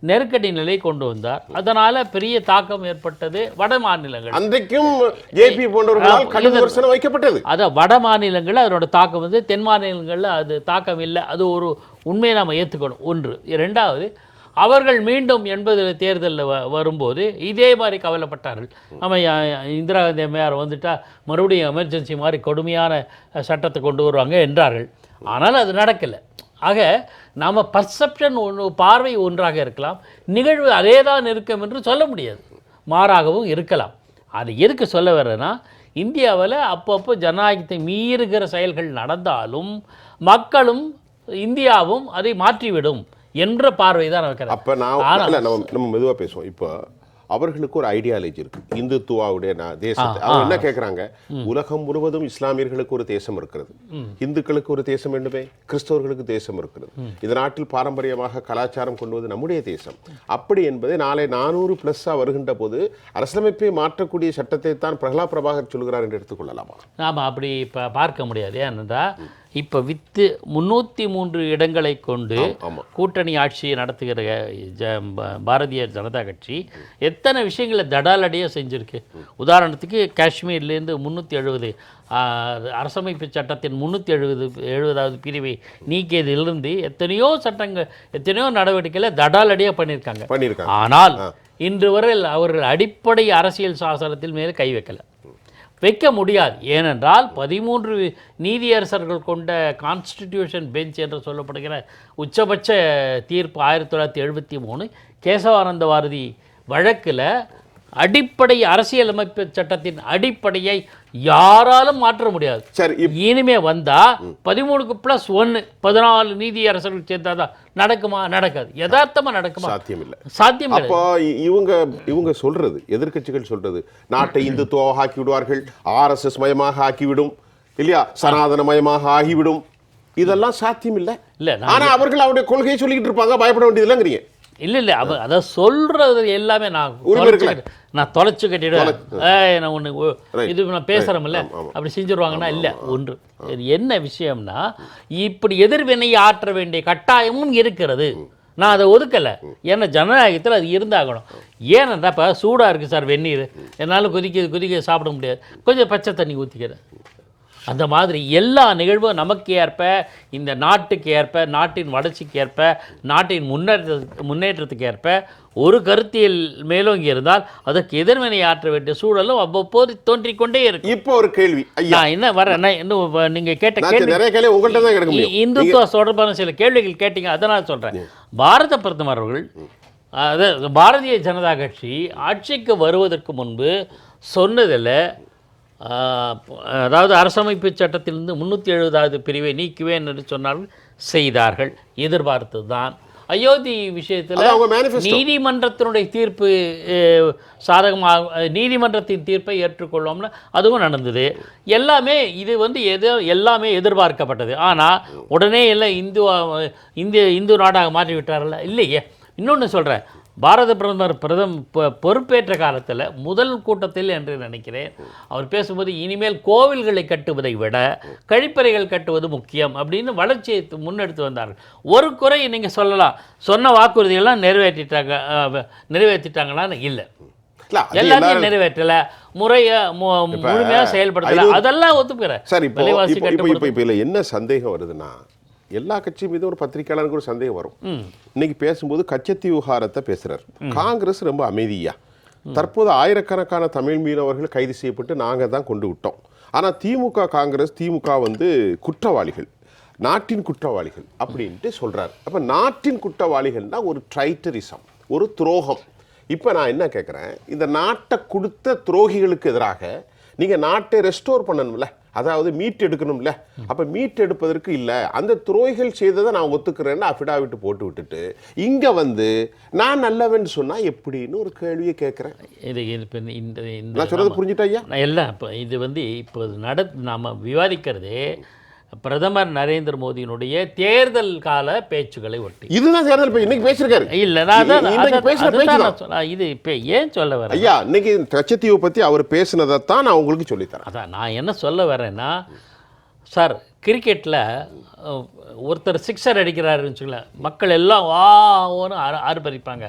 நெருக்கடி நிலை கொண்டு வந்தார். அதனால பெரிய தாக்கம் ஏற்பட்டது வட மாநிலங்கள். அன்றைக்கும் ஜேபி போன்றவர்களால் கடும் விமர்சனம் வைக்கப்பட்டது. அதான் வட மாநிலங்களில் அதனோட தாக்கம் தென் மாநிலங்களில் அது தாக்கம் இல்லை. அது ஒரு உண்மையை நாம் ஏற்றுக்கணும். ஒன்று. இரண்டாவது, அவர்கள் மீண்டும் 80 தேர்தலில் வரும்போது இதே மாதிரி கவலைப்பட்டார்கள். நம்ம இந்திரா காந்தி அம்மையார் வந்துட்டால் மறுபடியும் எமர்ஜென்சி மாதிரி கொடுமையான சட்டத்தை கொண்டு வருவாங்க என்றார்கள். ஆனால் அது நடக்கலை. ஆக நாம் பர்செப்ஷன் பார்வை ஒன்றாக இருக்கலாம், நிகழ்வு அதே தான் இருக்கும் என்று சொல்ல முடியாது, மாறாகவும் இருக்கலாம். அது எதுக்கு சொல்ல வர்றேன்னா, இந்தியாவில் அப்பப்போ ஜனநாயகத்தை மீறுகிற செயல்கள் நடந்தாலும் மக்களும் இந்தியாவும் அதை மாற்றிவிடும் என்ற பார்வை தான் இருக்கிறது. அப்போ நம்ம மெதுவாக பேசுவோம். இப்போ அவர்களுக்கு ஒரு ஐடியாலஜி இருக்கு, இந்துத்துவாவுடைய தேசத்தை. அவங்க என்ன கேட்குறாங்க, உலகம் முழுவதும் இஸ்லாமியர்களுக்கு ஒரு தேசம் இருக்கிறது, இந்துக்களுக்கு ஒரு தேசம் வேண்டுமே, கிறிஸ்தவர்களுக்கு தேசம் இருக்கிறது, இந்த நாட்டில் பாரம்பரியமாக கலாச்சாரம் கொண்டு வந்து நம்முடைய தேசம். அப்படி என்பதை நாளை 400+ வருகின்ற போது அரசியலமைப்பை மாற்றக்கூடிய சட்டத்தை தான் பிரகலாத் பிரபாகர் சொல்கிறார் என்று எடுத்துக்கொள்ளலாமா? நாம் அப்படி இப்போ பார்க்க முடியாது. ஏனென்றால் இப்போ 303 இடங்களை கொண்டு கூட்டணி ஆட்சியை நடத்துகிற பாரதிய ஜனதா கட்சி எத்தனை விஷயங்களை தடாலடியாக செஞ்சுருக்கு. உதாரணத்துக்கு காஷ்மீர்லேருந்து 370 அரசமைப்பு சட்டத்தின் 370வது பிரிவை நீக்கியதிலிருந்து எத்தனையோ சட்டங்கள், எத்தனையோ நடவடிக்கைகளை தடாலடியாக பண்ணியிருக்காங்க. ஆனால் இன்று வரை அவர்கள் அடிப்படை அரசியல் சாசனத்தில் மேலே கை வைக்கலை. வைக்க முடியாது. ஏனென்றால் 13 நீதியரசர்கள் கொண்ட கான்ஸ்டிடியூஷன் பெஞ்ச் என்று சொல்லப்படுகிற உச்சபட்ச தீர்ப்பு 1973 கேசவானந்த பாரதி வழக்கில் அடிப்படை அரசியலமைப்பு சட்டத்தின் அடிப்படையை யாராலும் மாற்ற முடியாது. சரி, இனிமே வந்தா 13+1 14 நீதியரசர்கள் சேர்ந்தாதான் நடக்குமா? நடக்காது. யதார்த்தமா நடக்குமா? சாத்தியம் இல்லை. சாத்தியம் அப்போ இவங்க சொல்றது, எதிர்க்கட்சிகள் சொல்றது, நாட்டை இந்துத்துவமாக ஆக்கி விடுவார்கள், RSS மயமாக ஆக்கிவிடும் இல்லையா, சனாதன மயமாக ஆகிவிடும், இதெல்லாம் சாத்தியம் இல்லை. ஆனா அவர்கள் அவருடைய கொள்கையை சொல்லிக்கிட்டு இருப்பாங்க, பயப்பட வேண்டியதில்லைங்கிறீங்க. இல்லை அதை சொல்றது எல்லாமே நான் தொலைச்சு கட்டிடுவேன், நான் ஒன்று இது நான் பேசுகிறோம்ல அப்படி செஞ்சுருவாங்கன்னா இல்லை. ஒன்று என்ன விஷயம்னா, இப்படி எதிர்வினை ஆற்ற வேண்டிய கட்டாயமும் இருக்கிறது. நான் அதை ஒதுக்கலை. ஏன்னா ஜனநாயகத்தில் அது இருந்தாகணும். ஏன்னா இப்போ சூடாக இருக்குது சார் வெந்நீர், என்னால் கொதிக்க சாப்பிட முடியாது, கொஞ்சம் பச்சை தண்ணி ஊற்றிக்கிறேன். அந்த மாதிரி எல்லா நிகழ்வும் நமக்கு ஏற்ப, இந்த நாட்டுக்கு ஏற்ப, நாட்டின் வளர்ச்சிக்கு ஏற்ப, நாட்டின் முன்னேற்றத்துக்கு ஏற்ப ஒரு கருத்தியல் மேலோங்கி இருந்தால் அதற்கு எதிர்வினை ஆற்ற வேண்டிய சூழலும் அவ்வப்போது தோன்றிக்கொண்டே இருக்கு. இப்போ ஒரு கேள்வி, நான் என்ன வரேன், இன்னும் நீங்க கேட்ட கேள்வி இந்துத்துவ தொடர்பான சில கேள்விகள் கேட்டீங்க, அதனால் சொல்றேன். பாரத பிரதமர் அவர்கள், அதாவது பாரதிய ஜனதா கட்சி ஆட்சிக்கு வருவதற்கு முன்பு சொன்னதில், அதாவது அரசமைப்பு சட்டத்திலிருந்து 370வது பிரிவை நீக்குவேன் என்று சொன்னார்கள், செய்தார்கள். எதிர்பார்த்தது தான். அயோத்தி விஷயத்தில் நீதிமன்றத்தினுடைய தீர்ப்பு சாதகமாக, நீதிமன்றத்தின் தீர்ப்பை ஏற்றுக்கொள்ளோம்னா அதுவும் நடந்தது. எல்லாமே இது எல்லாமே எதிர்பார்க்கப்பட்டது. ஆனால் உடனே எல்லாம் இந்து நாடாக மாற்றிவிட்டார்கள? இல்லையே. இன்னொன்று சொல்கிறேன், பாரத பிரதமர் பொறுப்பேற்ற காலத்தில் முதல் கூட்டத்தில் என்று நினைக்கிறேன், அவர் பேசும்போது இனிமேல் கோவில்களை கட்டுவதை விட கழிப்பறைகள் கட்டுவது முக்கியம் அப்படின்னு வளர்ச்சியை முன்னெடுத்து வந்தார்கள். ஒரு குறை நீங்கள் சொல்லலாம், சொன்ன வாக்குறுதிகள்லாம் நிறைவேற்றிட்டாங்களான்னு இல்லை, எல்லாத்தையும் நிறைவேற்றலை, முழுமையாக செயல்படுத்தலை, அதெல்லாம் ஒத்துக்கிறேன். சரி, இப்போ என்ன சந்தேகம் வருதுன்னா, எல்லா கட்சியும் மீது ஒரு பத்திரிகையாளருக்கு ஒரு சந்தேகம் வரும். இன்னைக்கு பேசும்போது கச்சத்தீவு விவகாரத்தை பேசுறாரு. காங்கிரஸ் ரொம்ப அமைதியா, தற்போது ஆயிரக்கணக்கான தமிழ் மீனவர்கள் கைது செய்யப்பட்டு நாங்கள் தான் கொண்டு விட்டோம். ஆனால் திமுக குற்றவாளிகள், நாட்டின் குற்றவாளிகள் அப்படின்ட்டு சொல்றாரு. அப்போ நாட்டின் குற்றவாளிகள்னா ஒரு ட்ரைட்டரிசம், ஒரு துரோகம். இப்போ நான் என்ன கேட்குறேன், இந்த நாட்டை கொடுத்த துரோகிகளுக்கு எதிராக நீங்கள் நாட்டை ரெஸ்டோர் பண்ணணும்ல, அதாவது மீட் எடுக்கணும்ல. அப்போ மீட் எடுப்பதற்கு இல்லை, அந்த துரோகிகள் செய்ததை நான் ஒத்துக்கிறேன்னு அஃபிடாவிட் போட்டு விட்டுட்டு இங்கே நான் நல்லவன் சொன்னால் எப்படின்னு ஒரு கேள்வியை கேட்குறேன். நான் சொல்கிறது புரிஞ்சுட்டா ஐயா? எல்லாம் இப்போ இது இப்போ நாம் விவாதிக்கிறது பிரதமர் நரேந்திர மோடியினுடைய தேர்தல் கால பேச்சுக்களை ஒட்டி. இதுதான் தேர்தல் பேச்சு இன்னைக்கு பேசியிருக்காரு. இல்லை, இது இப்போ ஏன் சொல்ல வரேன் ஐயா, இன்னைக்கு கச்சத்தீவை பற்றி அவர் பேசினதைத்தான் நான் உங்களுக்கு சொல்லித்தரேன். அதான் நான் என்ன சொல்ல வரேன்னா, சார் கிரிக்கெட்டில் ஒருத்தர் சிக்ஸர் அடிக்கிறாருன்னு சொல்லல, மக்கள் எல்லாம் வான்னு ஆர்ப்பரிப்பாங்க.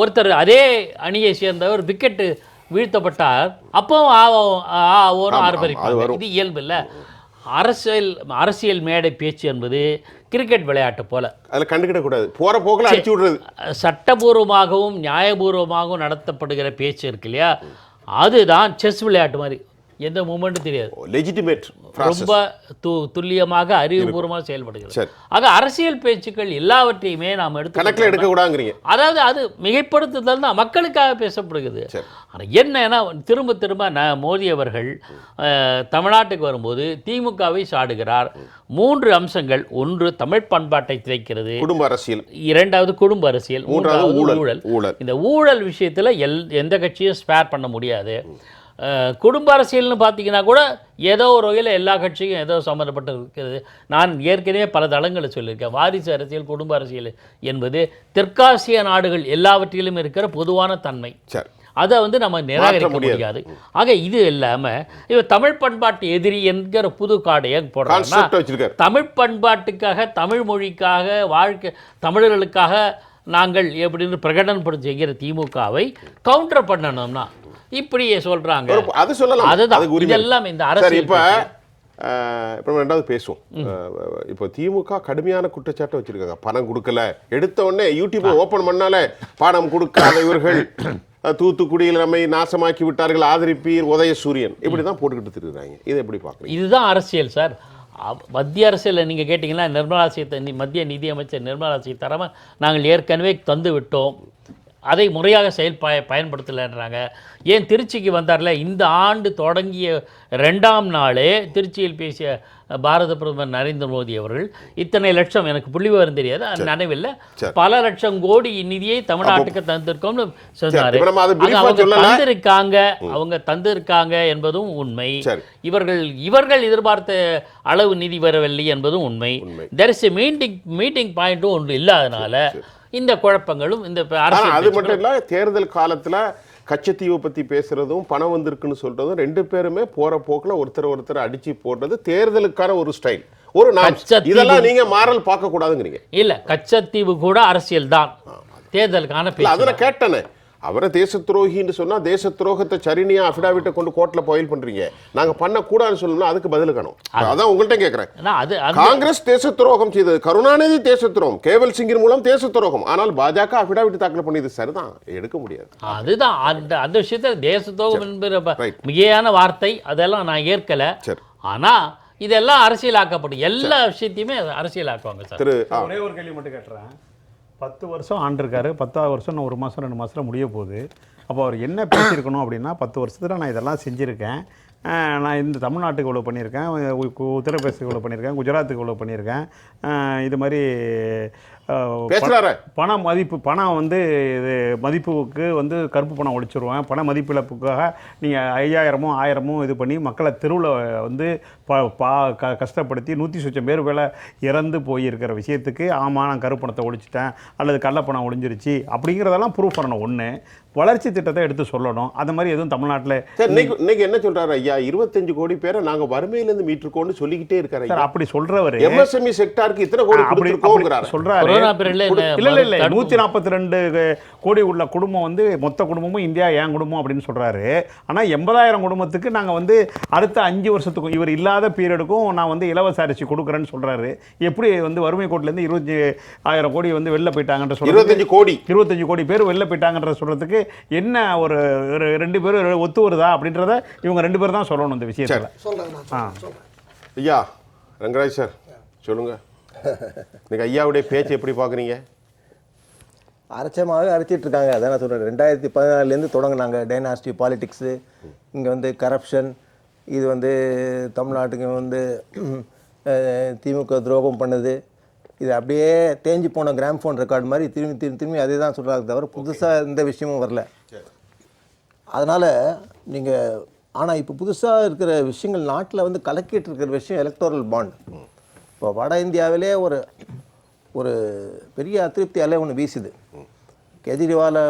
ஒருத்தர் அதே அணியை சேர்ந்தவர் விக்கெட்டு வீழ்த்தப்பட்டார், அப்பவும் ஓன்னு ஆர்ப்பரிப்பாங்க. இது இயல்பு இல்லை. அரசியல் மேடை பேச்சு என்பது கிரிக்கெட் விளையாட்டு போல, அதில் கண்டுக்கிடக்கூடாது, போகிற போக்கில் அடிச்சு விடுறது. சட்டபூர்வமாகவும் நியாயபூர்வமாகவும் நடத்தப்படுகிற பேச்சு இருக்கு இல்லையா, அதுதான் செஸ் விளையாட்டு மாதிரி, எந்த மூமெண்ட்டும் தெரியாது, லெஜிட்டிமேட், ரொம்ப துல்லியமாக அறிவுபூர்வமாக செயல்படுகிறது. ஆக அரசியல் பேச்சுக்கள் எல்லாவற்றையுமே நாம் எடுக்கக்கூடாதுங்கிறீங்க. அதாவது அது மிகைப்படுத்துதல் தான், மக்களுக்காக பேசப்படுகிறது. என்னன்னா திரும்ப மோடி அவர்கள் தமிழ்நாட்டுக்கு வரும்போது திமுகவை சாடுகிறார். 3 அம்சங்கள். ஒன்று தமிழ் பண்பாட்டை திரைக்கிறது, குடும்ப அரசியல். இரண்டாவது குடும்ப அரசியல், மூன்றாவது ஊழல். இந்த ஊழல் விஷயத்தில் எந்த கட்சியும் ஸ்பேர் பண்ண முடியாது. குடும்ப அரசியல்னு பார்த்தீங்கன்னா கூட ஏதோ ஒரு வகையில் எல்லா கட்சியும் ஏதோ சம்மந்தப்பட்டு இருக்கிறது. நான் ஏற்கனவே பல தளங்களை சொல்லியிருக்கேன். வாரிசு அரசியல், குடும்ப அரசியல் என்பது தெற்காசிய நாடுகள் எல்லாவற்றிலும் இருக்கிற பொதுவான தன்மை. அதை நம்ம நிராகரிக்க முடியாது. ஆக இது இல்லாமல் இப்போ தமிழ் பண்பாட்டு எதிரி என்கிற புது கார்டை போடுறாங்கன்னா, தமிழ் பண்பாட்டுக்காக, தமிழ் மொழிக்காக, தமிழர்களுக்காக நாங்கள் எப்படின்னு பிரகடனப்படுத்தி செய்கிற திமுகவை கவுண்டர் பண்ணணும்னா இப்படியே சொல்றாங்க. அது சொல்லலாம், அதுதான் இதெல்லாம் இந்த அரசியல். இப்போ ரெண்டாவது பேசுவோம். இப்போ திமுக கடுமையான குற்றச்சாட்டை வச்சிருக்காங்க. பணம் கொடுக்கல, எடுத்த உடனே யூடியூப் ஓப்பன் பண்ணாலே பணம் கொடுக்காத இவர்கள் தூத்துக்குடியில் நம்மை நாசமாக்கி விட்டார்கள் ஆதரிப்பீர் உதயசூரியன் இப்படி தான் போட்டுக்கிட்டு திருக்குறாங்க. இதை எப்படி பார்க்குறீங்க? இதுதான் அரசியல் சார். மத்திய அரசியல் நீங்கள் கேட்டிங்கன்னா மத்திய நிதியமைச்சர் நிர்மலா சீதாராமன் நாங்கள் ஏற்கனவே தந்து விட்டோம், அதை முறையாக பயன்படுத்தலைன்றாங்க. ஏன் திருச்சிக்கு வந்தார்ல, இந்த ஆண்டு தொடங்கிய 2ஆம் நாளே திருச்சியில் பேசிய பாரத பிரதமர் நரேந்திர மோடி அவர்கள் இத்தனை லட்சம், எனக்கு புள்ளிவிவரம் தெரியாது, நினைவில் பல லட்சம் கோடி நிதியை தமிழ்நாட்டுக்கு தந்திருக்கோம்னு சொன்னார். அவங்க தந்திருக்காங்க என்பதும் உண்மை. இவர்கள் எதிர்பார்த்த அளவு நிதி வரவில்லை என்பதும் உண்மை. there is a மீட்டிங் பாயிண்ட்டும் ஒன்று இல்லாதனால இந்த குழப்பங்களும் இந்த அது மட்டும் இல்ல, தேர்தல் காலத்துல கச்சத்தீவை பத்தி பேசுறதும் பணம் வந்திருக்குன்னு சொல்றதும் ரெண்டு பேருமே போற போக்குல ஒருத்தர் அடிச்சு போடுறது தேர்தலுக்கான ஒரு ஸ்டைல், ஒரு இதெல்லாம் நீங்க மாறல் பார்க்க கூடாதுங்கிறீங்க. இல்ல, கச்சத்தீவு கூட அரசியல் தான், தேர்தலுக்கான பேச்சு. அதை நான் கேட்டேனே, அவரை தேச துரோகின்னு சொன்னா தேச துரோகத்தை சரினியா அஃபிடாவிட்டை கொண்டு கோர்ட்ல ஃபைல் பண்றீங்க, நாங்க பண்ணக்கூடாதுன்னு சொல்லணும்னா அதுக்கு பதில் காணும். அதான் உங்கள்கிட்ட கேட்கிறேன். காங்கிரஸ் தேச துரோகம் செய்தது, கருணாநிதி தேச துரோகம், கேவல் சிங்கின் மூலம் தேச துரோகம், ஆனால் பாஜக அஃபிடாவிட் தாக்கல் பண்ணியது சரிதான், எடுக்க முடியாது. அதுதான் அந்த விஷயத்துல தேச துரோகம் என்கிற மிகையான வார்த்தை, அதெல்லாம் நான் ஏற்கல. ஆனா இதெல்லாம் அரசியலாக்கப்படும், எல்லா விஷயத்தையுமே அரசியலாக்குவாங்க சார். ஒரே ஒரு கேள்வி மட்டும் கேட்டுறேன். 10 வருஷம் ஆண்டிருக்காரு, 10ஆவது வருஷம் இன்னும் 1 மாதம் 2 மாதத்தில் முடிய போகுது. அப்போ அவர் என்ன பேசியிருக்கணும் அப்படின்னா, 10 வருஷத்தில் நான் இதெல்லாம் செஞ்சுருக்கேன், நான் இந்த தமிழ்நாட்டுக்கு இவ்வளோ பண்ணியிருக்கேன், உத்தரப்பிரதேசத்துக்கு இவ்வளோ பண்ணியிருக்கேன், குஜராத்துக்கு இவ்வளோ பண்ணியிருக்கேன், இது மாதிரி பணம் வந்து இது மதிப்புக்கு வந்து கருப்பு பணம் ஒழிச்சிருவேன், பண மதிப்பிழப்புக்காக நீங்கள் 5000மோ 1000மோ இது பண்ணி மக்களை தெருவில் வந்து கஷ்டப்படுத்தி 100 பேர் வேலை இறந்து போயிருக்கிற விஷயத்துக்கு ஆமாம் நான் கருப்பு பணத்தை ஒழிச்சிட்டேன் அல்லது கள்ளப்பணம் ஒழிஞ்சிருச்சு அப்படிங்கிறதெல்லாம் ப்ரூஃப் பண்ணணும். ஒன்று, வளர்ச்சி திட்டத்தை எடுத்து சொல்லணும். அந்த மாதிரி எதுவும் தமிழ்நாட்டில் இன்னைக்கு என்ன சொல்றாரு ஐயா, 25 கோடி பேரை நாங்க வறுமையிலிருந்து மீட்டுருக்கோன்னு சொல்லிக்கிட்டே இருக்காரு. அப்படி சொல்றவர் எம்எஸ்எம்இ செக்டாருக்கு இத்தனை கோடி சொல்றாரு. இல்ல 142 கோடி உள்ள குடும்பம் வந்து மொத்த குடும்பமும் இந்தியா என் குடும்பம் அப்படின்னு சொல்றாரு. ஆனா 80,000 குடும்பத்துக்கு நாங்க வந்து அடுத்த 5 வருஷத்துக்கும் இவர் இல்லாத பீரியடுக்கும் நான் வந்து இலவச அரிசி கொடுக்குறேன்னு சொல்றாரு. எப்படி வந்து வறுமை கோட்டில இருந்து 25,000 கோடி வந்து வெளில போயிட்டாங்கன்ற சொல்றது, 25 கோடி பேர் வெளில போயிட்டாங்கன்ற சொல்றதுக்கு என்ன ஒரு 2 பேரும் ஒத்து வருதா அப்படின்றத இவங்க 2 பேர் தான் சொல்லணும் இந்த விஷயத்துல. ஐயா ரங்கராஜ் சார் சொல்லுங்க, இன்னைக்கு ஐயாவுடைய பேச்சு எப்படி பார்க்குறீங்க? அரைச்சமாகவே அரைச்சிட்டு இருக்காங்க. அதான் நான் சொல்கிறேன், 2014 தொடங்கினாங்க டைனாஸ்டி பாலிடிக்ஸு, இங்கே வந்து கரப்ஷன், இது வந்து தமிழ்நாட்டுக்கு வந்து திமுக துரோகம் பண்ணுது, இது அப்படியே தேஞ்சு போன கிராம்ஃபோன் ரெக்கார்டு மாதிரி திரும்பி அதே தான் சொல்கிறாங்க தவிர புதுசாக எந்த விஷயமும் வரல. அதனால் நீங்கள் ஆனால் இப்போ புதுசாக இருக்கிற விஷயங்கள் நாட்டில் வந்து கலக்கிட்டு இருக்கிற விஷயம் எலக்டோரல் பாண்ட். இப்போ வட இந்தியாவிலே ஒரு பெரிய அதிருப்தி அலை ஒன்று வீசுது. கெஜ்ரிவாலை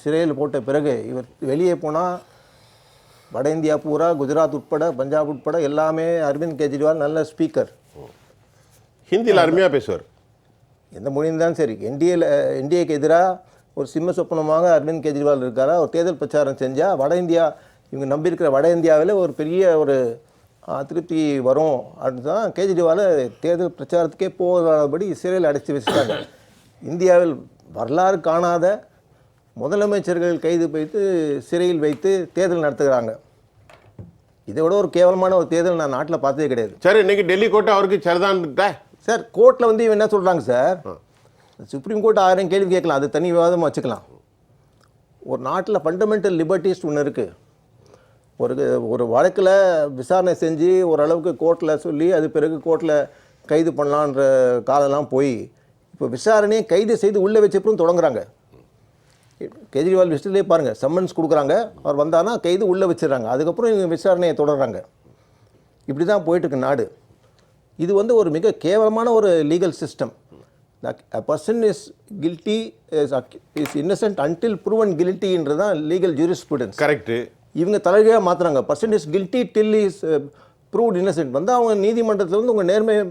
சிறையில் போட்ட பிறகு இவர் வெளியே போனால் வட இந்தியா பூரா, குஜராத் உட்பட, பஞ்சாப் உட்பட எல்லாமே அரவிந்த் கெஜ்ரிவால் நல்ல ஸ்பீக்கர், ஹிந்தியில் அருமையாக பேசுவார், எந்த மொழியும் தான் சரி. என்டிஏக்கு எதிராக ஒரு சிம்ம சொப்பனமாக அரவிந்த் கெஜ்ரிவால் இருக்காரா. ஒரு தேர்தல் பிரச்சாரம் செஞ்சால் வட இந்தியா, இவங்க நம்பியிருக்கிற வட இந்தியாவில் ஒரு பெரிய ஒரு அதிருப்தி வரும் அப்படின்னு தான் கெஜ்ரிவாலை தேர்தல் பிரச்சாரத்துக்கே போகாதபடி சிறையில் அடைச்சி வச்சுட்டாங்க. இந்தியாவில் வரலாறு காணாத முதலமைச்சர்கள் கைது வைத்து சிறையில் வைத்து தேர்தல் நடத்துகிறாங்க. இதை விட ஒரு கேவலமான ஒரு தேர்தல் நான் நாட்டில் பார்த்ததே கிடையாது. சரி, இன்னைக்கு டெல்லி கோர்ட்டு அவருக்கு சரிதான் சார். கோர்ட்டில் வந்து இவன் என்ன சொல்கிறாங்க சார், சுப்ரீம் கோர்ட் 1000 கேள்வி கேட்கலாம், அது தனி விவாதமாக வச்சுக்கலாம். ஒரு நாட்டில் ஃபண்டமெண்டல் லிபர்ட்டிஸ் ஒன்று இருக்குது. ஒரு வழக்கில் விசாரணை செஞ்சு ஓரளவுக்கு கோர்ட்டில் சொல்லி அது பிறகு கோர்ட்டில் கைது பண்ணலான்ற காலம்லாம் போய் இப்போ விசாரணையை கைது செய்து உள்ளே வச்சப்பறம் தொடங்குறாங்க. கெஜ்ரிவால் லிஸ்ட்லேயே பாருங்கள், சம்மன்ஸ் கொடுக்குறாங்க, அவர் வந்தார்னா கைது உள்ளே வச்சிடறாங்க, அதுக்கப்புறம் இவங்க விசாரணையை தொடர்றாங்க. இப்படி தான் போயிட்டுருக்கு நாடு. இது வந்து ஒரு மிக கேவலமான ஒரு legal system. A person is guilty is innocent until proven guilty என்றது தான் லீகல் ஜூரிஸ்ப்ரூடன்ஸ். கரெக்ட். இவங்க தலைகீழாக மாற்றுறாங்க. Person is guilty till is proved innocent. வந்து அவங்க நீதிமன்றத்தில் வந்து உங்கள் நேர்மையை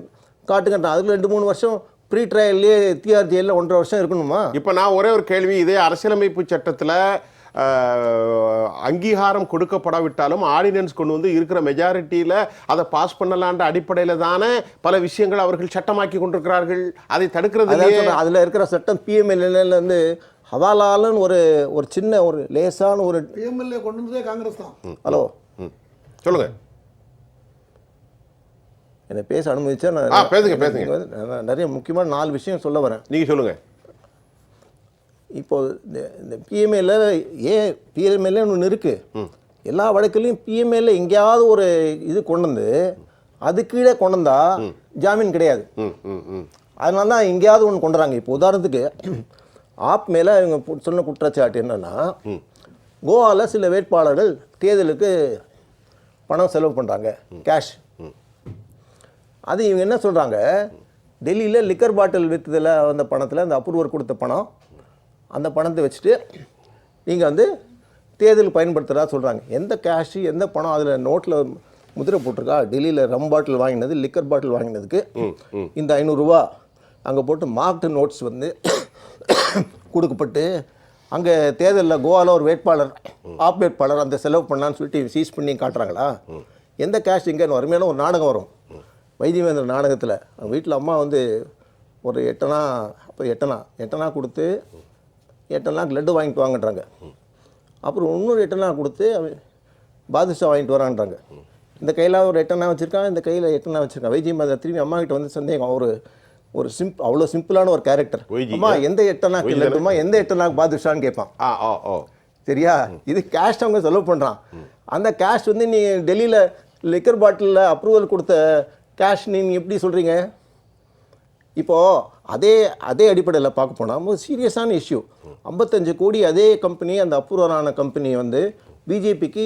காட்டுங்கன்றான். அதுக்கு 2-3 வருஷம் ப்ரீ ட்ரையல்லே திஆர் ஜெயிலில் 1.5 வருஷம் இருக்கணுமா? இப்போ நான் ஒரே ஒரு கேள்வி, இதே அரசியலமைப்பு சட்டத்தில் அங்கீகாரம் கொடுக்கப்படாவிட்டாலும் ஆர்டினன்ஸ் கொண்டு வந்து இருக்கிற மெஜாரிட்டியில் அதை பாஸ் பண்ணலான்ற அடிப்படையில் தானே பல விஷயங்கள் அவர்கள் சட்டமாக்கி கொண்டிருக்கிறார்கள். அதை தடுக்கிறது அதில் இருக்கிற சட்டம் பிஎம்எல்ஏலேருந்து ஹவாலான்னு ஒரு சின்ன ஒரு லேசான ஒரு பிஎம்எல்ஏ கொண்டு வந்ததே காங்கிரஸ் தான். ஹலோ சொல்லுங்கள். என்னை பேச அனுமதிச்சா பேசுங்க. நான் நிறைய முக்கியமான 4 விஷயம் சொல்ல வரேன். நீங்கள் சொல்லுங்கள். இப்போ இந்த பிஎம்ஏல பிஎம்ஏல ஒன்று இருக்குது. எல்லா வழக்குலையும் பிஎம்ஏல எங்கேயாவது ஒரு இது கொண்டு வந்து அது கீழே கொண்டு வந்தா ஜாமீன் கிடையாது. அதனால தான் எங்கேயாவது ஒன்று கொண்டு வராங்க. இப்போ உதாரணத்துக்கு ஆப் மேலே இவங்க சொன்ன குற்றச்சாட்டு என்னன்னா, கோவாவில் சில வேட்பாளர்கள் தேர்தலுக்கு பணம் செலவு பண்ணுறாங்க, கேஷ். அது இவங்க என்ன சொல்கிறாங்க, டெல்லியில் லிக்கர் பாட்டில் விற்றதில் அந்த பணத்தில் அந்த அப்ரூவர் கொடுத்த பணம், அந்த பணத்தை வச்சுட்டு நீங்கள் வந்து தேர்தல் பயன்படுத்துகிறதா சொல்கிறாங்க. எந்த கேஷு எந்த பணம் அதில் நோட்டில் முதிரை போட்டிருக்கா? டெல்லியில் ரம் பாட்டில் வாங்கினது, லிக்கர் பாட்டில் வாங்கினதுக்கு இந்த 500 ரூபா அங்கே போட்டு மார்க்டு நோட்ஸ் வந்து கொடுக்கப்பட்டு அங்கே தேர்தலில் கோவாவில் ஒரு வேட்பாளர் ஆப் வேட்பாளர் அந்த செலவு பண்ணான்னு சொல்லிட்டு சீஸ் பண்ணி காட்டுறாங்களா? எந்த கேஷ் எங்கேன்னு வறுமையான ஒரு நாடகம் வரும் வைத்தியவேந்திர நாடகத்தில். வீட்டில் அம்மா வந்து ஒரு 8 அப்போ 8 கொடுத்து 8 லட்டு வாங்கிட்டு வாங்கன்றாங்க. அப்புறம் இன்னொரு 8 கொடுத்து பாதுஷா வாங்கிட்டு வரான்றாங்க. இந்த கையில் ஒரு 8 வச்சுருக்கான், இந்த கையில் 8 வச்சுருக்கான். வைத்தியமாதர் திரும்பி அம்மா கிட்ட வந்து சந்தேகம். ஒரு அவ்வளோ சிம்பிளான ஒரு கேரக்டர். அம்மா எந்த 8 லட்டுமா, எந்த 8 பாதுஷான்னு கேட்பான். சரியா? இது கேஷ் அவங்க செலவு பண்ணுறான். அந்த கேஷ் வந்து நீ டெல்லியில் லிக்கர் பாட்டிலில் அப்ரூவல் கொடுத்த கேஷ் நீங்கள் எப்படி சொல்கிறீங்க? இப்போது அதே அடிப்படையில் பார்க்க போனால் ஒரு சீரியஸான இஷ்யூ. 55 கோடி அதே கம்பெனி, அந்த அப்ரூவரான கம்பெனி வந்து பிஜேபிக்கு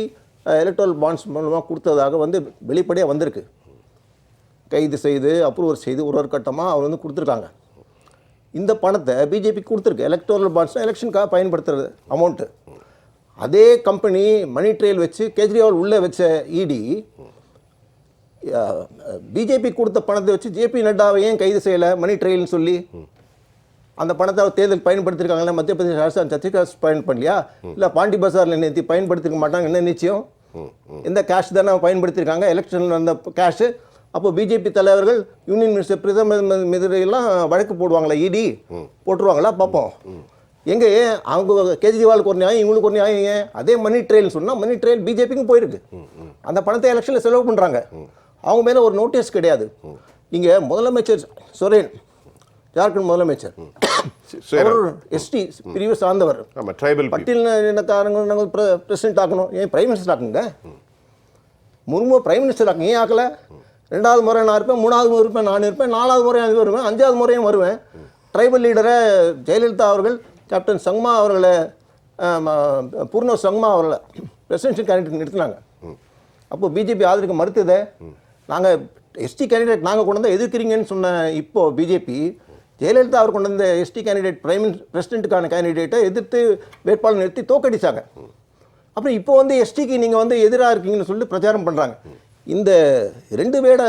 எலக்ட்ரல் பாண்ட்ஸ் மூலமாக கொடுத்ததாக வந்து வெளிப்படையாக வந்திருக்கு. கைது செய்து அப்ரூவர் செய்து ஒரு கட்டமாக அவர் வந்து கொடுத்துருக்காங்க. இந்த பணத்தை பிஜேபி கொடுத்துருக்கு. எலக்ட்ரல் பாண்ட்ஸ்னால் எலெக்ஷனுக்காக பயன்படுத்துறது அமௌண்ட்டு. அதே கம்பெனி மணி ட்ரெயில் வச்சு கேஜ்ரிவால் உள்ளே வச்ச இடி பிஜேபி கொடுத்த பணத்தை வச்சு ஜேபி நட்டாவை ஏன் கைது செய்யலை மணி ட்ரெயில்னு சொல்லி? அந்த பணத்தை அவர் தேர்தல் பயன்படுத்திருக்காங்களா? மத்திய பிரதேச அரசு சர்ச்சைக்காக பயன் பண்ணலையா? இல்லை பாண்டி பசாரில் நேற்று பயன்படுத்திக்க மாட்டாங்க, என்ன நிச்சயம்? எந்த கேஷ் தானே பயன்படுத்தியிருக்காங்க எலெக்ஷனில் வந்த கேஷு. அப்போ பிஜேபி தலைவர்கள் யூனியன் மினிஸ்டர் பிரதமர் மீதெல்லாம் வழக்கு போடுவாங்களா? இடி போட்டுருவாங்களா? பார்ப்போம். எங்கே அவங்க கேஜ்ரிவாலுக்கு ஒரு நியாயம், இவங்களுக்கு ஒரு நியாயம். ஏன் அதே மணி ட்ரெயில் சொன்னால் மணி ட்ரெயில் பிஜேபிக்கும் போயிருக்கு. அந்த பணத்தை எலெக்ஷனில் செலவு பண்ணுறாங்க. அவங்க மேலே ஒரு நோட்டீஸ் கிடையாது. இங்கே முதலமைச்சர் சொரேன், ஜார்க்கண்ட் முதலமைச்சர், எஸ்டி பிரிவு சார்ந்தவர், பட்டியல் இனக்காரங்க நாங்கள் பிரசிடென்ட் ஆக்கணும். ஏன் பிரைம் மினிஸ்டர் ஆக்குங்க? முர்மு பிரைம் மினிஸ்டர் ஆக்குங்க. ஏன் ஆக்கலை? 2வது முறை நான் இருப்பேன், 3வது முறை இருப்பேன், நான் இருப்பேன், 4வது முறை நான் வருவேன், 5வது முறையும் வருவேன். ட்ரைபல் லீடரை ஜெயலலிதா அவர்கள் கேப்டன் சங்மா அவர்களை பூர்ண சங்மா அவர்களை பிரசிடென்ஷியல் கேண்டிடேட் நிறுத்தினாங்க. அப்போது பிஜேபி ஆதரிக்க மறுத்ததை நாங்கள் எஸ்டி கேண்டிடேட் நாங்கள் கொண்டு வந்தால் எதிர்க்கிறீங்கன்னு சொன்ன இப்போது பிஜேபி ஜெயலலிதா அவர் கொண்டு வந்த எஸ்டி கேண்டிடேட் பிரசிடென்ட்டுக்கான கேண்டிடேட்டை எதிர்த்து வேட்பாளர் நிறுத்தி தோக்கடிச்சாங்க. அப்புறம் இப்போ வந்து எஸ்டிக்கு நீங்கள் வந்து எதிராக இருக்கீங்கன்னு சொல்லிட்டு பிரச்சாரம் பண்ணுறாங்க. இந்த 2 வேட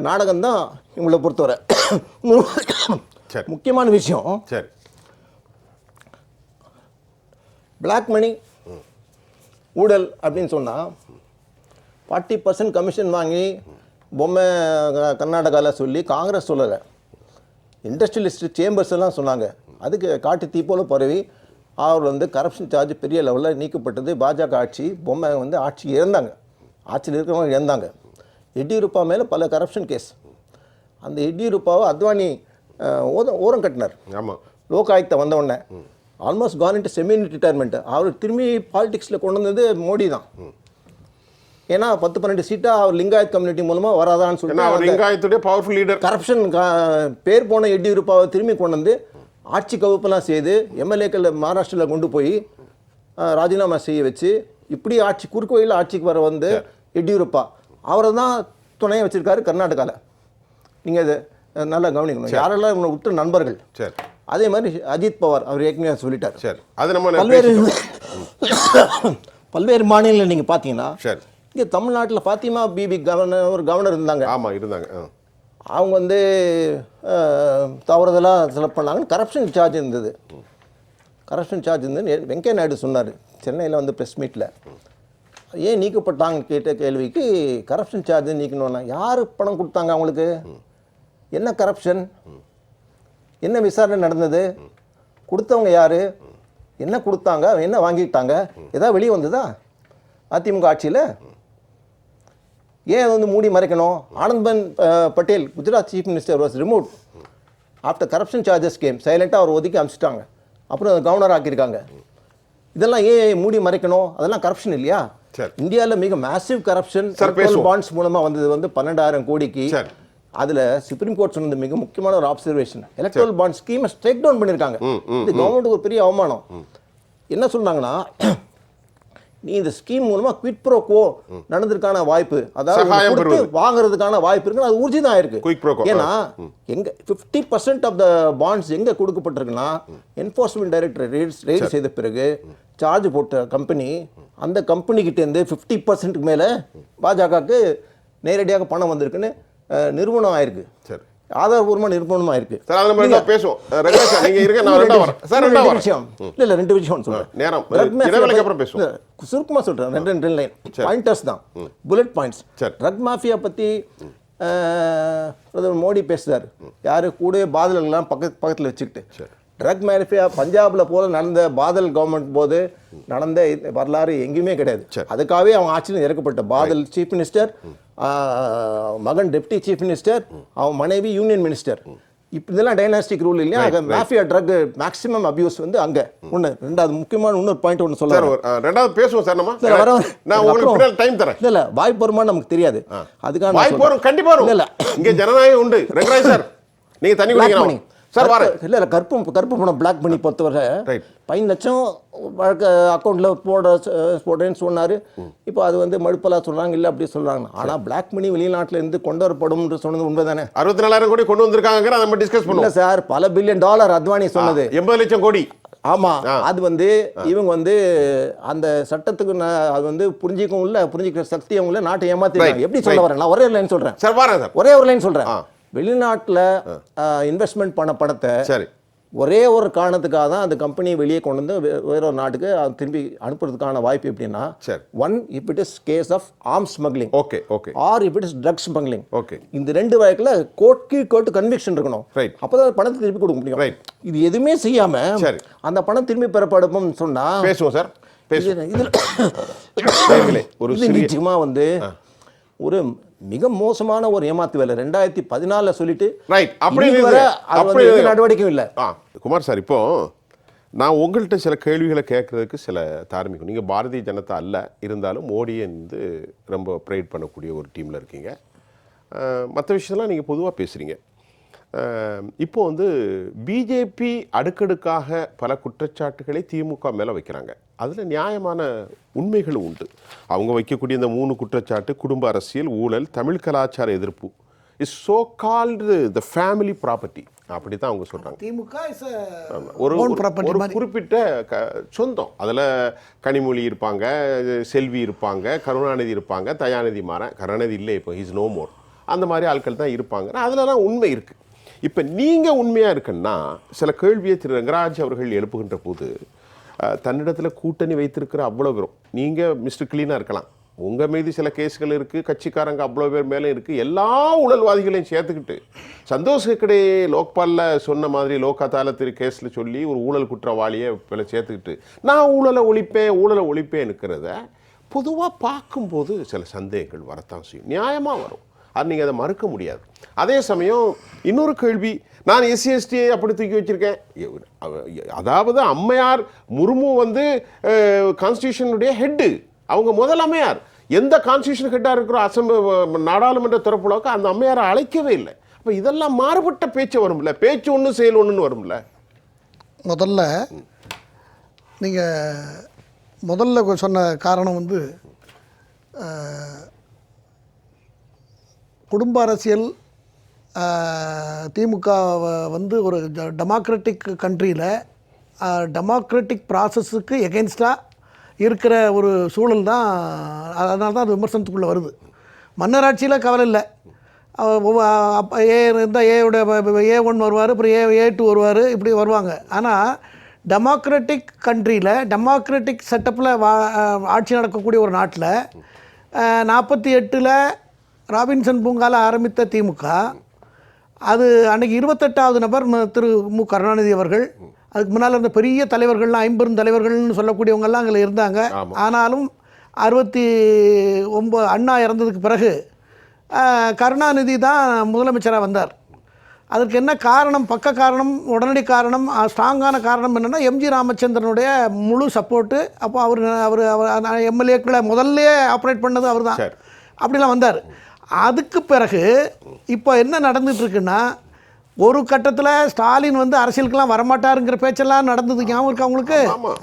நாடகம் தான் இவங்களை பொறுத்தவரை. முக்கியமான விஷயம், பிளாக் மணி ஊழல் அப்படின்னு சொன்னால் 40% கமிஷன் வாங்கி பொம்மை கர்நாடகாவில் சொல்லி காங்கிரஸ் சொல்லலை, இண்டஸ்ட்ரியலிஸ்ட் சேம்பர்ஸ் எல்லாம் சொன்னாங்க. அதுக்கு காட்டு தீ போல பரவி அவர் வந்து கரப்ஷன் சார்ஜ் பெரிய லெவலில் நீக்கப்பட்டது. பாஜக ஆட்சி பொம்மை வந்து ஆட்சி இழந்தாங்க, ஆட்சியில் இருக்கிறவங்க இழந்தாங்க. எடியூரப்பா மேலே பல கரப்ஷன் கேஸ். அந்த எடியூரப்பாவை அத்வானி ஓரம் கட்டினார். லோகாயுக்தா வந்தவுடனே almost gone into semi retirement. அவர் திரும்பி பாலிடிக்ஸில் கொண்டு வந்தது மோடி தான். ஏன்னா 10-12 சீட்டாக அவர் லிங்காயத் கம்யூனிட்டி மூலமாக வராதான்னு சொல்லிட்டு பவர்ஃபுல் லீடர் கரப்ஷன் பேர் போன எடியூரப்பாவை திரும்பி கொண்டு வந்து ஆட்சி கவுப்பெல்லாம் செய்து எம்எல்ஏக்கள் மகாராஷ்டிராவில் கொண்டு போய் ராஜினாமா செய்ய வச்சு இப்படி ஆட்சி குறுக்கு வழியில் ஆட்சிக்கு வர வந்து எடியூரப்பா அவரை தான் துணையை வச்சுருக்காரு கர்நாடகாவில். நீங்கள் இதை நல்லா கவனிக்கணும். யாரெல்லாம் இவங்களை விட்டு நண்பர்கள். அதே மாதிரி அஜித் பவார் அவர் ஏற்கனவே சொல்லிட்டார். பல்வேறு மாநிலங்களில் நீங்கள் பார்த்தீங்கன்னா இங்கே தமிழ்நாட்டில் ஃபாத்திமா பிபி ஒரு கவர்னர் இருந்தாங்க. அவங்க வந்து தவறுதலாக செலக்ட் பண்ணாங்கன்னு கரப்ஷன் சார்ஜ் இருந்தது. வெங்கையா நாயுடு சொன்னார் சென்னையில் வந்து ப்ரெஸ் மீட்டில். ஏன் நீக்கப்பட்டாங்கன்னு கேட்ட கேள்விக்கு கரப்ஷன் சார்ஜ் நீக்கணும்னா யார் பணம் கொடுத்தாங்க அவங்களுக்கு, என்ன கரப்ஷன், என்ன விசாரணை நடந்தது, கொடுத்தவங்க யார், என்ன கொடுத்தாங்க, என்ன வாங்கிட்டாங்க, ஏதாவது வெளியே வந்ததா அதிமுக ஆட்சியில்? ஏன் அதை வந்து மூடி மறைக்கணும்? Anandiben Patel, Gujarat chief minister, was remove after corruption charges came. சைலண்ட்டாக அவர் ஒதுக்கி அனுப்பிச்சிட்டாங்க, அப்புறம் கவர்னர் ஆக்கியிருக்காங்க. இதெல்லாம் ஏன் மூடி மறைக்கணும்? அதெல்லாம் கரப்ஷன் இல்லையா? இந்தியாவில் மிக மேசிவ் கரப்ஷன் பாண்ட்ஸ் மூலமாக வந்தது வந்து 12,000 கோடிக்கு. அதில் சுப்ரீம் கோர்ட் சொன்னது மிக முக்கியமான ஒரு ஆப்சர்வேஷன், எலக்ட்ரல் பாண்ட் ஸ்கீமை ஸ்ட்ரைக் டவுன் பண்ணியிருக்காங்க. இது கவர்மெண்ட்டுக்கு ஒரு பெரிய அவமானம். என்ன சொன்னாங்கன்னா, நீ இந்த ஸ்கீம் மூலமா குவிட் ப்ரோ கோ நடந்திருக்கான வாய்ப்பு, அதாவது வாங்குறதுக்கான வாய்ப்பு இருக்கு, அது ஊர்ஜி தான் இருக்கு. ஏன்னா எங்க 50% ஆஃப் த பாண்ட்ஸ் எங்க கொடுக்கப்பட்டிருக்குன்னா, என்ஃபோர்ஸ்மெண்ட் டைரக்டர் ரெய்ட் செய்த பிறகு சார்ஜ் போட்ட கம்பெனி, அந்த கம்பெனிக்கிட்டேருந்து 50%க்கு மேலே பாஜகவுக்கு நேரடியாக பணம் வந்திருக்குன்னு நிறுவனம் ஆயிருக்கு. சரி, ஆதாரபூர்வமா நிறுவனம் ஆயிருக்கு. பேசுவோம். ரெண்டு விஷயம் சொல்றேன், சுருக்கமா சொல்றேன். ரெண்டு லைன் பாயிண்டர்ஸ் தான், புல்லட் பாயிண்ட்ஸ். ட்ரக் மாஃபியா பத்தி பிரதமர் மோடி பேசுறாரு, யாரு கூட பாதல்கள்லாம் பக்கத்தில் வச்சுக்கிட்டு. ட்ரக் மாஃபியா பஞ்சாப்ல போல நடந்த பாதல் கவர்மெண்ட் போது நடந்த வரலாறு எங்கேயுமே கிடையாது. அதுக்காகவே அவங்க ஆட்சியில் இறக்கப்பட்ட பாதல் சீஃப் மினிஸ்டர், மகன் டெப்டி சீஃப் மினிஸ்டர், அவன் மனைவி யூனியன் மினிஸ்டர். இதெல்லாம் டைனாஸ்டிக் ரூல் இல்லையா? மாஃபியா ட்ரக் மேக்ஸிமம் அபியூஸ் வந்து அங்க ஒன்று. ரெண்டாவது முக்கியமான இன்னொரு பாயிண்ட் ஒன்று சொல்ல, ரெண்டாவது பேசுவோம் சார். டைம் தரேன். இல்ல வாய்ப்பு வருமானு நமக்கு தெரியாது, அதுக்கான வாய்ப்பு வரும், கண்டிப்பா வரும். இல்ல இங்க ஜனநாயகம் உண்டு. ரெங்கராஜ் சார், நீங்க தண்ணி குடிக்கணும் சார். இல்ல கருப்பு பணம் பிளாக் பண்ணி பொறுத்தவரை 5 லட்சம் அக்கௌண்ட்ல போடுறேன்னு சொன்னாரு. இப்போ அது வந்து மழுப்பலா சொல்றாங்க, இல்ல அப்படி சொல்றாங்க. ஆனா பிளாக் மணி வெளிநாட்டுல இருந்து கொண்டு வரப்படும் சொன்னது உண்மைதானே? 64,000 கோடி கொண்டு வந்திருக்காங்க, நம்ம டிஸ்கஸ் பண்ணுவோம் சார். பல பில்லியன் டாலர் அத்வானி சொன்னது 80 லட்சம் கோடி. ஆமா, அது வந்து இவங்க வந்து அந்த சட்டத்துக்கு அது வந்து புரிஞ்சிக்கிற சக்தி அவங்க நாட்டை ஏமாத்திருக்காங்க. எப்படி சொல்ல வரேன்? நான் ஒரே ஒரு லைன் சொல்றேன் சார், ஒரே ஒரு லைன் சொல்றேன். வெளிநாட்டில் இன்வெஸ்ட்மெண்ட் பண்ண பணத்தை ஒரே ஒரு காரணத்துக்காக தான் அந்த கம்பெனியை வெளியே கொண்டு வந்து வேற ஒரு நாட்டுக்கு திரும்பி அனுப்புறதுக்கான வாய்ப்பு எப்படின்னா, one if it is case of arms smuggling, or if it is drugs smuggling. இந்த ரெண்டு வழக்கில் கோர்ட் கன்விக்ஷன் இருக்கணும், அப்போதான் பணத்தை திருப்பி கொடுக்க முடியும். இது எதுவுமே செய்யாம அந்த பணம் திரும்பி பெறப்படும் சொன்னா பேசுவோம் சார். நிச்சயமா வந்து ஒரு மிக மோசமான ஒரு ஏமாத்து வேலை 2014 சொல்லிட்டு நடவடிக்கையும் இல்லை. குமார் சார், இப்போ நான் உங்கள்கிட்ட சில கேள்விகளை கேட்கறதுக்கு சில தார்மீகம். நீங்கள் பாரதிய ஜனதா அல்ல, இருந்தாலும் மோடியை வந்து ரொம்ப ப்ரைட் பண்ணக்கூடிய ஒரு டீமில் இருக்கீங்க. மற்ற விஷயம்லாம் நீங்கள் பொதுவாக பேசுகிறீங்க. இப்போ வந்து பிஜேபி அடுக்கடுக்காக பல குற்றச்சாட்டுகளை திமுக மேலே வைக்கிறாங்க. அதில் நியாயமான உண்மைகளும் உண்டு. அவங்க வைக்கக்கூடிய இந்த 3 குற்றச்சாட்டு, குடும்ப அரசியல், ஊழல், தமிழ் கலாச்சார எதிர்ப்பு, is so called the family property, அப்படி தான் அவங்க சொல்கிறாங்க. திமுக ஒரு குறிப்பிட்ட சொந்தம். அதில் கனிமொழி இருப்பாங்க, செல்வி இருப்பாங்க, கருணாநிதி இருப்பாங்க, தயாநிதி மாறன், கருணாநிதி இல்லை இப்போ, ஹீஸ் நோ மோர், அந்த மாதிரி ஆட்கள் தான் இருப்பாங்க. அதிலலாம் உண்மை இருக்குது. இப்போ நீங்கள் உண்மையாக இருக்குன்னா, சில கேள்வியை திரு ரங்கராஜ் அவர்கள் எழுப்புகின்ற போது, தன்னிடத்தில் கூட்டணி வைத்திருக்கிற அவ்வளோ பேரும், நீங்கள் மிஸ்டர் கிளீனாக இருக்கலாம், உங்கள் மீது சில கேஸ்கள் இருக்குது, கட்சிக்காரங்க அவ்வளோ பேர் மேலே இருக்குது, எல்லா ஊழல்வாதிகளையும் சேர்த்துக்கிட்டு சந்தோஷ் ஹெக்டே லோக்பாலில் சொன்ன மாதிரி லோக் அதாலத்து கேஸில் சொல்லி ஒரு ஊழல் குற்றவாளியை சேர்த்துக்கிட்டு நான் ஊழலை ஒழிப்பேன்னுக்கிறத பொதுவாக பார்க்கும்போது சில சந்தேகங்கள் வரத்தான் செய்யும், நியாயமாக வரும். அது நீங்கள் அதை மறுக்க முடியாது. அதே சமயம் இன்னொரு கேள்வி, நான் SC/STயை அப்படி தூக்கி வச்சுருக்கேன். அதாவது அம்மையார் முர்மு வந்து கான்ஸ்டியூஷனுடைய ஹெட்டு, அவங்க முதல் அம்மையார். எந்த கான்ஸ்டியூஷன் ஹெட்டாக இருக்கிற நாடாளுமன்ற திறப்புலாவுக்கு அந்த அம்மையாரை அழைக்கவே இல்லை. அப்போ இதெல்லாம் மாறுபட்ட பேச்சு வரும்ல, பேச்சு ஒன்று செயல் ஒன்றுன்னு வரும்ல. முதல்ல சொன்ன காரணம் வந்து குடும்ப அரசியல். திமுக வந்து ஒரு டெமோக்ராட்டிக் கண்ட்ரியில் டெமோக்ராட்டிக் ப்ராசஸுக்கு எகென்ஸ்டாக இருக்கிற ஒரு சூழல் தான். அதனால தான் அது விமர்சனத்துக்குள்ளே வருது. மன்னராட்சியில் கவலை இல்லை, ஏ இருந்தால் A1 வருவார், அப்புறம் A2 வருவார், இப்படி வருவாங்க. ஆனால் டெமோக்ராட்டிக் கண்ட்ரியில் டெமோக்ராட்டிக் செட்டப்பில் ஆட்சி நடக்கக்கூடிய ஒரு நாட்டில் 48 ராபின்சன் பூங்காவில் ஆரம்பித்த திமுக, அது அன்றைக்கி 28வது நபர் திரு மு கருணாநிதி அவர்கள், அதுக்கு முன்னால் இருந்த பெரிய தலைவர்கள்லாம் 50 தலைவர்கள்னு சொல்லக்கூடியவங்கெல்லாம் அங்கே இருந்தாங்க. ஆனாலும் 69 அண்ணா இறந்ததுக்கு பிறகு கருணாநிதி தான் முதலமைச்சராக வந்தார். அதற்கு என்ன காரணம், பக்க காரணம், உடனடி காரணம், ஸ்ட்ராங்கான காரணம் என்னென்னா எம்ஜி ராமச்சந்திரனுடைய முழு சப்போர்ட்டு. அப்போ அவர் எம்எல்ஏக்களை முதல்ல ஆப்ரேட் பண்ணது அவர் தான். அப்படிலாம் வந்தார். அதுக்கு பிறகு இப்போ என்ன நடந்துகிட்ருக்குன்னா, ஒரு கட்டத்தில் ஸ்டாலின் வந்து அரசியலுக்கெல்லாம் வரமாட்டாருங்கிற பேச்செல்லாம் நடந்தது ஞாபகம் இருக்கு அவங்களுக்கு.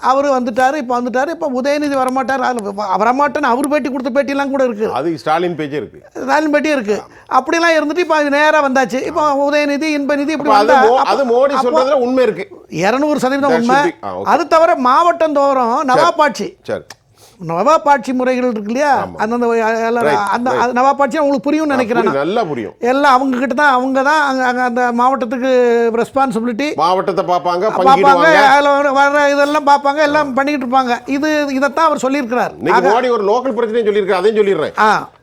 அவர் வந்துட்டார். இப்போ உதயநிதி வரமாட்டார், வரமாட்டேன்னு அவர் பேட்டி கொடுத்த பேட்டியெல்லாம் கூட இருக்குது. அது ஸ்டாலின் பேட்டி இருக்குது, ஸ்டாலின் பேட்டி இருக்குது. அப்படிலாம் இருந்துட்டு இப்போ அது நேராக வந்தாச்சு. இப்போ உதயநிதி, இன்பநிதி இப்படி அது மோடி சொல்றதுல உண்மை இருக்கு, 200% உண்மை. அது தவிர மாவட்டம் தோறும் நவாப்பாட்சி நவாப்பாட்சி முறைகள் இருக்கு இல்லையா, அந்தந்த அந்த நவாப்பாட்சி அவங்களுக்கு புரியும்னு நினைக்கிறேன். நல்லா புரியும். எல்லாம் அவங்க கிட்ட தான், அவங்க தான் அங்கே அந்த மாவட்டத்துக்கு ரெஸ்பான்சிபிலிட்டி, மாவட்டத்தை பார்ப்பாங்க, அதில் வர இதெல்லாம் பார்ப்பாங்க, எல்லாம் பண்ணிக்கிட்டு இருப்பாங்க. இதைத்தான் அவர் சொல்லியிருக்கிறார். மோடி ஒரு லோக்கல் பிரச்சனையும் சொல்லியிருக்காரு, அதையும் சொல்லிடுறேன்.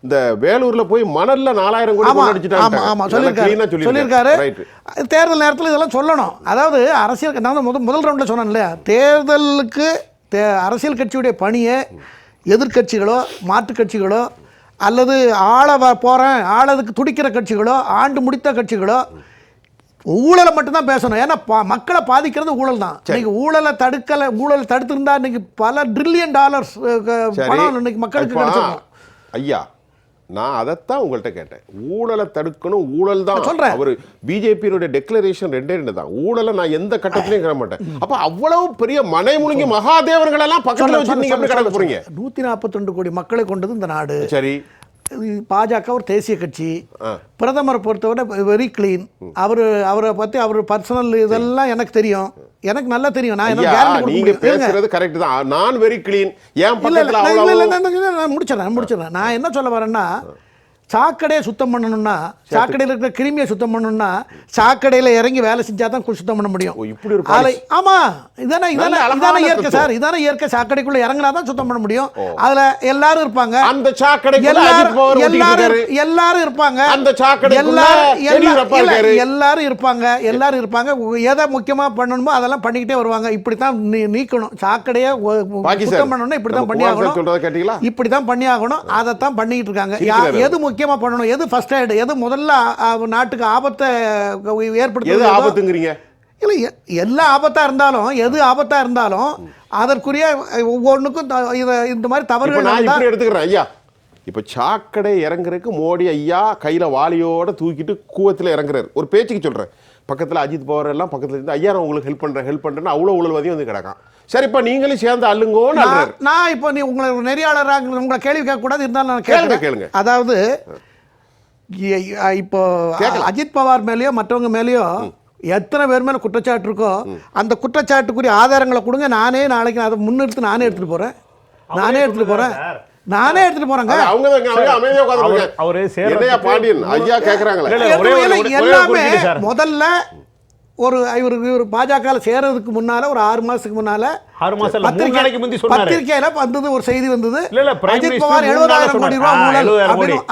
இந்த வேலூர்ல போய் மணல்ல 4000 கோடி அடிச்சிட்டாங்க சொல்லியிருக்காரு. தேர்தல் நேரத்தில் இதெல்லாம் சொல்லணும். அதாவது அரசியல், நான் முதல் ரவுண்டில் சொன்னேன் இல்லையா, தேர்தலுக்கு அரசியல் கட்சியுடைய பணியை எதிர்கட்சிகளோ மாற்றுக் கட்சிகளோ அல்லது போகிறேன் ஆளதுக்கு துடிக்கிற கட்சிகளோ ஆண்டு முடித்த கட்சிகளோ ஊழலை மட்டும்தான் பேசணும். ஏன்னா மக்களை பாதிக்கிறது ஊழல் தான். இன்னைக்கு ஊழலை தடுத்திருந்தா இன்னைக்கு பல $1 trillion பணம் இன்னைக்கு மக்களுக்கு கிடைச்சிருக்கும். ஐயா, நான் அதைத்தான் உங்கள்கிட்ட கேட்டேன். ஊழலை தடுக்கணும், ஊழல் தான் சொல்றேன். அவர் பிஜேபியினுடைய டெக்ளரேஷன் 2 தான். ஊழலை நான் எந்த கட்டத்திலையும் கிட மாட்டேன். அப்ப அவ்வளவு பெரிய மனை முழுங்கி மகாதேவர்கள் எல்லாம் பக்கத்துல வச்சு நீங்க எப்படி கடக்க போறீங்க? 142 கோடி மக்களை கொண்டது இந்த நாடு. சரி, பாஜக ஒரு தேசிய கட்சி. பிரதமரை பொறுத்தவரை வெரி கிளீன். அவரை பத்தி அவர் பர்சனல் இதெல்லாம் எனக்கு தெரியும், எனக்கு நல்லா தெரியும். நீங்க பேசுறது கரெக்ட் தான். நான் வெரி கிளீன். ஏன் பக்கத்துல நான் முடிச்சிடறேன். நான் என்ன சொல்ல வரேன்னா, சாக்கடையை சுத்தம் பண்ணணும்னா, சாக்கடையில் இருக்கிற கிருமியை சுத்தம் பண்ணணும்னா சாக்கடையில் இறங்கி வேலை செஞ்சால் தான் சுத்தம் பண்ண முடியும். ஆமாம், இதானே இயற்கை சார், இதானே இயற்கை. சாக்கடைக்குள்ள இறங்கினா தான் சுத்தம் பண்ண முடியும். அதுல எல்லாரும் இருப்பாங்க, அந்த சாக்கடை எல்லாரும் இருப்பாங்க, அந்த சாக்கடை எல்லாரும் இருப்பாங்க. எதை முக்கியமாக பண்ணணுமோ அதெல்லாம் பண்ணிக்கிட்டே வருவாங்க. இப்படித்தான் நீக்கணும் சாக்கடையை சுத்தம் பண்ணணும்னா இப்படித்தான் பண்ணி ஆகணும், இப்படித்தான் பண்ணி ஆகணும். அதைத்தான் பண்ணிக்கிட்டு இருக்காங்க. எது முக்கியமா பண்ணணும், எது ஃபர்ஸ்ட் எய்ட், எது முதல்ல நாட்டுக்கு ஆபத்தை ஏற்படுத்துது, ஆபத்துங்கிறீங்க இல்லை, எல்லா ஆபத்தா இருந்தாலும் எது ஆபத்தா இருந்தாலும் அதற்குரிய ஒவ்வொன்றுக்கும் இந்த மாதிரி தவறுகள் நான் இப்படி எடுத்துக்கிறேன். ஐயா, இப்போ சாக்கடை இறங்குறதுக்கு மோடி ஐயா கையில் வாளியோட தூக்கிட்டு கூவத்தில் இறங்குறாரு. ஒரு பேச்சுக்கு சொல்கிறேன், பக்கத்தில் அஜித் பவார் எல்லாம் பக்கத்தில் இருந்து ஐயா நான் உங்களுக்கு ஹெல்ப் பண்ணுறேன்னு அவ்வளோ ஊழல்வாதியும் வந்து கிடக்கான். சரிப்பா, நீங்களும் சேர்ந்து அள்ளுங்கோன்னு நான் இப்போ நீ உங்களை நெறியாளராக உங்களை கேள்வி கேட்கக்கூடாது, இருந்தாலும் நான் கேளுங்க. அதாவது இப்போ அஜித் பவார் மேலேயோ மற்றவங்க மேலேயோ எத்தனை பேர் மேலே குற்றச்சாட்டு இருக்கோ அந்த குற்றச்சாட்டுக்குரிய ஆதாரங்களை கொடுங்க. நானே நாளைக்கு அதை முன்னிறுத்து நானே எடுத்துகிட்டு போகிறேன். எல்லாமே முதல்ல இவர் பாஜக சேர்றதுக்கு முன்னால ஒரு 6 மாசத்துக்கு முன்னால பத்திரிகையில வந்தது, ஒரு செய்தி வந்தது, அஜித் பவார் 70,000 கோடி ரூபாய் ஊழல்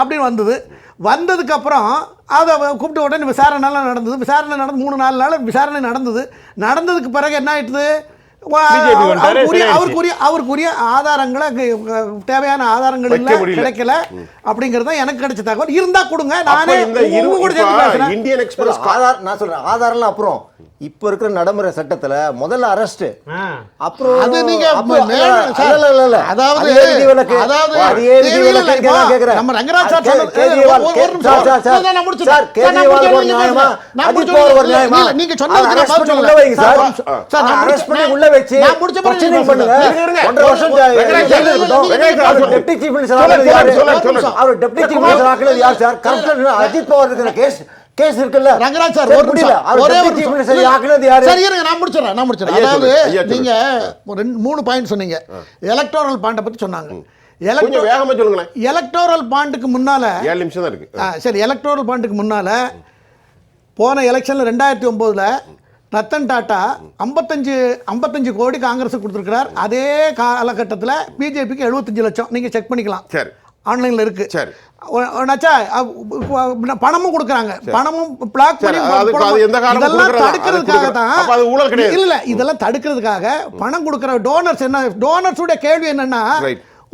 அப்படின்னு வந்தது. வந்ததுக்கு அப்புறம் அதை கூப்பிட்டு உடனே விசாரணை நடந்தது. விசாரணை நடந்து 3-4 நாள் விசாரணை நடந்ததுக்கு பிறகு என்ன ஆயிடுது, அவருக்குரிய ஆதாரங்களை, தேவையான ஆதாரங்கள் இல்ல, கிடைக்கல அப்படிங்கறது எனக்கு கிடைச்ச தகவல். இருந்தா கொடுங்க, நானே இந்தியன் எக்ஸ்பிரஸ் நான் சொல்றேன் ஆதாரம். அப்புறம் இப்ப இருக்கிற நடைமுறை சட்டத்துல முதல்ல அரெஸ்ட், அப்புறம் அது நீங்க நம்ம ரங்கராஜ் சார் நீங்க சொன்ன வச்சு பிரச்சனை பண்ணுங்க. 1.5 வருஷம் டெப்டி சீஃப் மினிஸ்டர் அவர் டெப்டி சீஃப் மினிஸ்டர் ஆக்குனது யார் சார்? கரெக்டா அஜித் பவார் இருக்கிற கேஸ் இருக்குல்ல ரங்கராஜ் சார், ஒரே ஒரு சீஃப் மினிஸ்டர் ஆக்குனது யார்? சரி இருங்க, நான் முடிச்சறேன். அதாவது நீங்க 3 பாயிண்ட் சொன்னீங்க. எலக்டோரல் பாண்டை பத்தி சொன்னாங்க. கொஞ்சம் வேகமா சொல்லுங்களேன். எலக்டோரல் பாண்டுக்கு முன்னால 7 நிமிஷம் தான் இருக்கு. சரி, எலக்டோரல் பாண்டுக்கு முன்னால போன எலெக்ஷன்ல 2009ல ரத்தன் டாட்டா 55 கோடி காங்கிரஸ் கொடுத்துருக்கிறார். அதே காலகட்டத்தில் பிஜேபிக்கு 75 லட்சம். நீங்கள் செக் பண்ணிக்கலாம். சரி, ஆன்லைனில் இருக்குது. சரி. பணமும் கொடுக்குறாங்க, பணமும் பிளாக் பண்ணி இதெல்லாம் தடுக்கிறதுக்காக தான். இல்ல இல்ல இதெல்லாம் தடுக்கிறதுக்காக பணம் கொடுக்குற டோனர்ஸ் என்ன, டோனர்ஸோட கேள்வி என்னன்னா,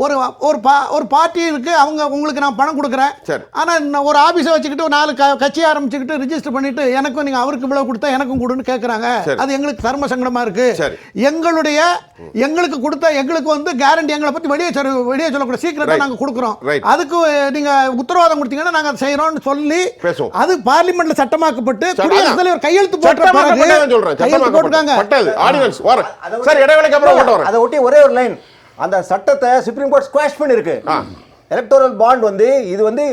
ஒரு பார்ட்டி இருக்கு, அவங்க உங்களுக்கு நான் பணம் கொடுக்குறேன், ஆனா ஒரு ஆபீஸை வச்சுக்கிட்டு 4 கட்சி ஆரம்பிச்சுக்கிட்டு ரிஜிஸ்டர் பண்ணிட்டு எனக்கும் நீங்க அவருக்கு இவ்வளவு கொடுத்தா எனக்கும் கொடுன்னு கேட்கறாங்க. அது எங்களுக்கு தர்ம சங்கடமா இருக்கு. எங்களுக்கு கொடுத்தா எங்களுக்கு வந்து கேரண்டி, எங்களை பத்தி வெளியே சொல்லக்கூட சீக்கிரட்டா நாங்க கொடுக்குறோம், அதுக்கு நீங்க உத்தரவாதம் கொடுத்தீங்கன்னா நாங்க செய்யறோம்னு சொல்லி அது பார்லிமெண்ட்ல சட்டமாக்கப்பட்டு குடியரசுத் தலைவர் கையெழுத்து போட்டிருக்காங்க. அதை ஒட்டி ஒரே ஒரு லைன், அந்த சட்டத்தை சுப்ரீம் கோர்ட் ஸ்குவாஷ் பண்ணிருக்கு. எலக்டோரல் பாண்ட் வந்து இது வந்து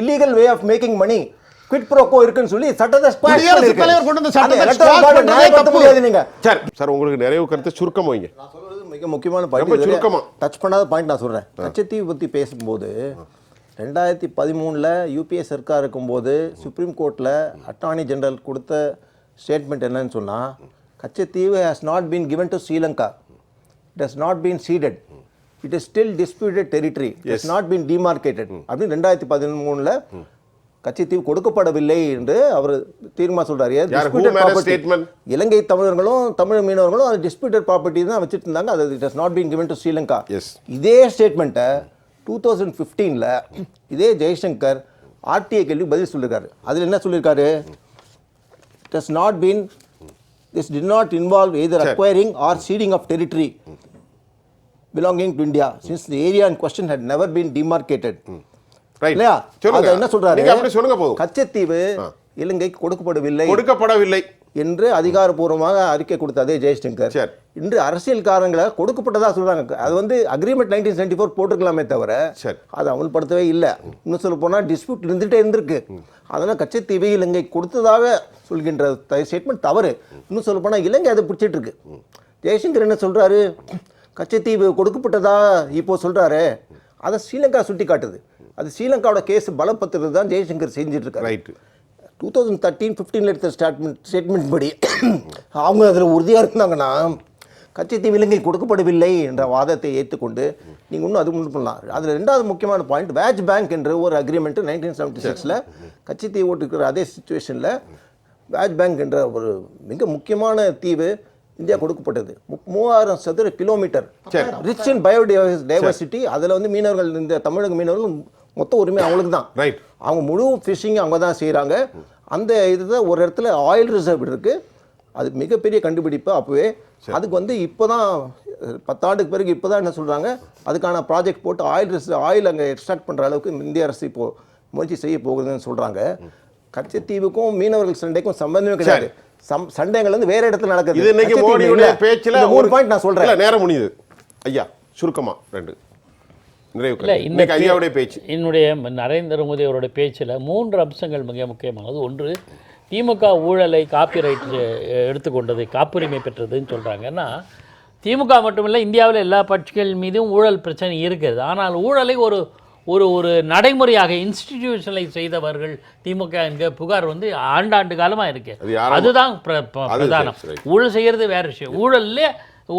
illegal way of making money, quid pro quo இருக்குன்னு சொல்லி சட்டத்தை ஸ்குவாஷ் பண்ணிருக்கு. தலைவர் கொண்டு வந்த சட்டத்தை ஸ்குவாஷ் பண்ண முடியாது. நீங்க சார் உங்களுக்கு நிறைய கருத்து சுருக்கமா வைங்க. நான் சொல்றது மிக முக்கியமான பாயிண்ட், சுருக்கமா டச் பண்ணாத பாயிண்ட் நான் சொல்றேன். கச்சத்தீவு பத்தி பேசும்போது 2013ல யூபிஏ சர்க்கார் இருக்கும்போது சுப்ரீம் கோர்ட்ல அட்டார்னி ஜெனரல் கொடுத்த ஸ்டேட்மெண்ட் என்னன்னு சொன்னா, Katchatheevu has not been given to Sri Lanka. It has not been ceded. It is still disputed territory. It has not been demarcated. அப்படி 2013ல கச்சத்தீவு கொடுக்கப்படவில்லை என்று அவர் தீர்மானம் சொல்றாரு. இலங்கை தமிழர்களும் தமிழ் மீனவர்களும் அது டிஸ்பியூட்டட் ப்ராப்பர்ட்டி தான் வச்சுட்டு இருந்தாங்க. அது it has not been given to Sri Lanka. இதே ஸ்டேட்மெண்ட்டை 2015ல இதே ஜெய்சங்கர் ஆர்டிஐ கேள்வி பதில் சொல்லியிருக்காரு. அதில் என்ன சொல்லியிருக்காரு, it has not been, this did not involve either acquiring or ceding of territory belonging to India since the area in question had never been demarcated. இல்லையா? என்ன சொல்றாரு, கச்சத்தீவு இலங்கைக்கு கொடுக்கப்படவில்லை என்று அதிகாரப்பூர்வமாக அறிக்கை கொடுத்த அதே ஜெய்சங்கர் இன்று அரசியல் காரணங்களை கொடுக்கப்பட்டதா சொல்றாங்க. அது வந்து அக்ரிமெண்ட் 1974 போட்டிருக்கலாமே தவிர அது அமல்படுத்தவே இல்லை. இன்னும் சொல்ல போனா டிஸ்பியூட் இருந்திருக்கு. அதனால கச்சத்தீவை இலங்கை கொடுத்ததாக சொல்கின்ற ஸ்டேட்மெண்ட் தவறு. இன்னும் சொல்ல போனா இலங்கை அதை பிடிச்சிட்டு இருக்கு. ஜெய்சங்கர் என்ன சொல்றாரு, கச்சத்தீவு கொடுக்கப்பட்டதா இப்போ சொல்றாரு, அதை ஸ்ரீலங்கா சுட்டி காட்டுது. அது ஸ்ரீலங்காவோட கேஸ் பலப்பத்திரது தான் ஜெய்சங்கர் செஞ்சுட்டு இருக்காரு. 2013-15 எடுத்த ஸ்டேட்மெண்ட் படி அவங்க அதில் உறுதியாக இருந்தாங்கன்னா கச்சத்தீவு இலங்கை கொடுக்கப்படவில்லை என்ற வாதத்தை ஏற்றுக்கொண்டு நீங்கள் இன்னும் அது முன் பண்ணலாம். அதில் ரெண்டாவது முக்கியமான பாயிண்ட், வேஜ் பேங்க் என்ற ஒரு அக்ரிமெண்ட் 1976ல் கச்சத்தீவு ஓட்டுக்கிற அதே சுச்சுவேஷனில் வேஜ் பேங்க் என்ற ஒரு மிக முக்கியமான தீவு இந்தியா கொடுக்கப்பட்டது. 3000 சதுர கிலோமீட்டர், ரிச் அண்ட் பயோடைவர்சிட்டி. அதில் வந்து மீனவர்கள், இந்த தமிழக மீனவர்கள் மொத்த உரிமை அவங்களுக்கு தான். அவங்க முழு ஃபிஷிங் அவங்க தான் செய்கிறாங்க. அந்த இதுதான் ஒரு இடத்துல ஆயில் ரிசர்வ் இருக்குது. அது மிகப்பெரிய கண்டுபிடிப்பு அப்போவே. அதுக்கு வந்து இப்போ தான் 10 ஆண்டுக்கு பிறகு இப்போ தான் என்ன சொல்கிறாங்க, அதுக்கான ப்ராஜெக்ட் போட்டு ஆயில் அங்கே எக்ஸ்ட்ராக்ட் பண்ணுற அளவுக்கு இந்திய அரசு இப்போது முயற்சி செய்ய போகுதுன்னு சொல்கிறாங்க. கச்சத்தீவுக்கும் மீனவர்கள் சண்டைக்கும் சம்பந்தமே கிடையாது. சண்டைகள் வந்து வேற இடத்துல நடக்குது. இது இன்னைக்கு மோடியுடைய பேச்சில் ஒரு பாயிண்ட் நான் சொல்கிறேன். நேரம் முடியுது ஐயா, சுருக்கமாக 2 என்னுடைய நரேந்திர மோடி அவருடைய பேச்சில் 3 அம்சங்கள் மிக முக்கியமானது. ஒன்று, திமுக ஊழலை காப்பிரைட் எடுத்துக்கொண்டது, காப்புரிமை பெற்றதுன்னு சொல்கிறாங்கன்னா, திமுக மட்டுமில்லை இந்தியாவில் எல்லா கட்சிகள் மீதும் ஊழல் பிரச்சனை இருக்கிறது. ஆனால் ஊழலை ஒரு ஒரு ஒரு நடைமுறையாக இன்ஸ்டிடியூஷனலைஸ் செய்தவர்கள் திமுக என்கிற புகார் வந்து ஆண்டாண்டு காலமாக இருக்கு. அதுதான் பிரதானம். ஊழல் செய்கிறது வேற விஷயம், ஊழல்லே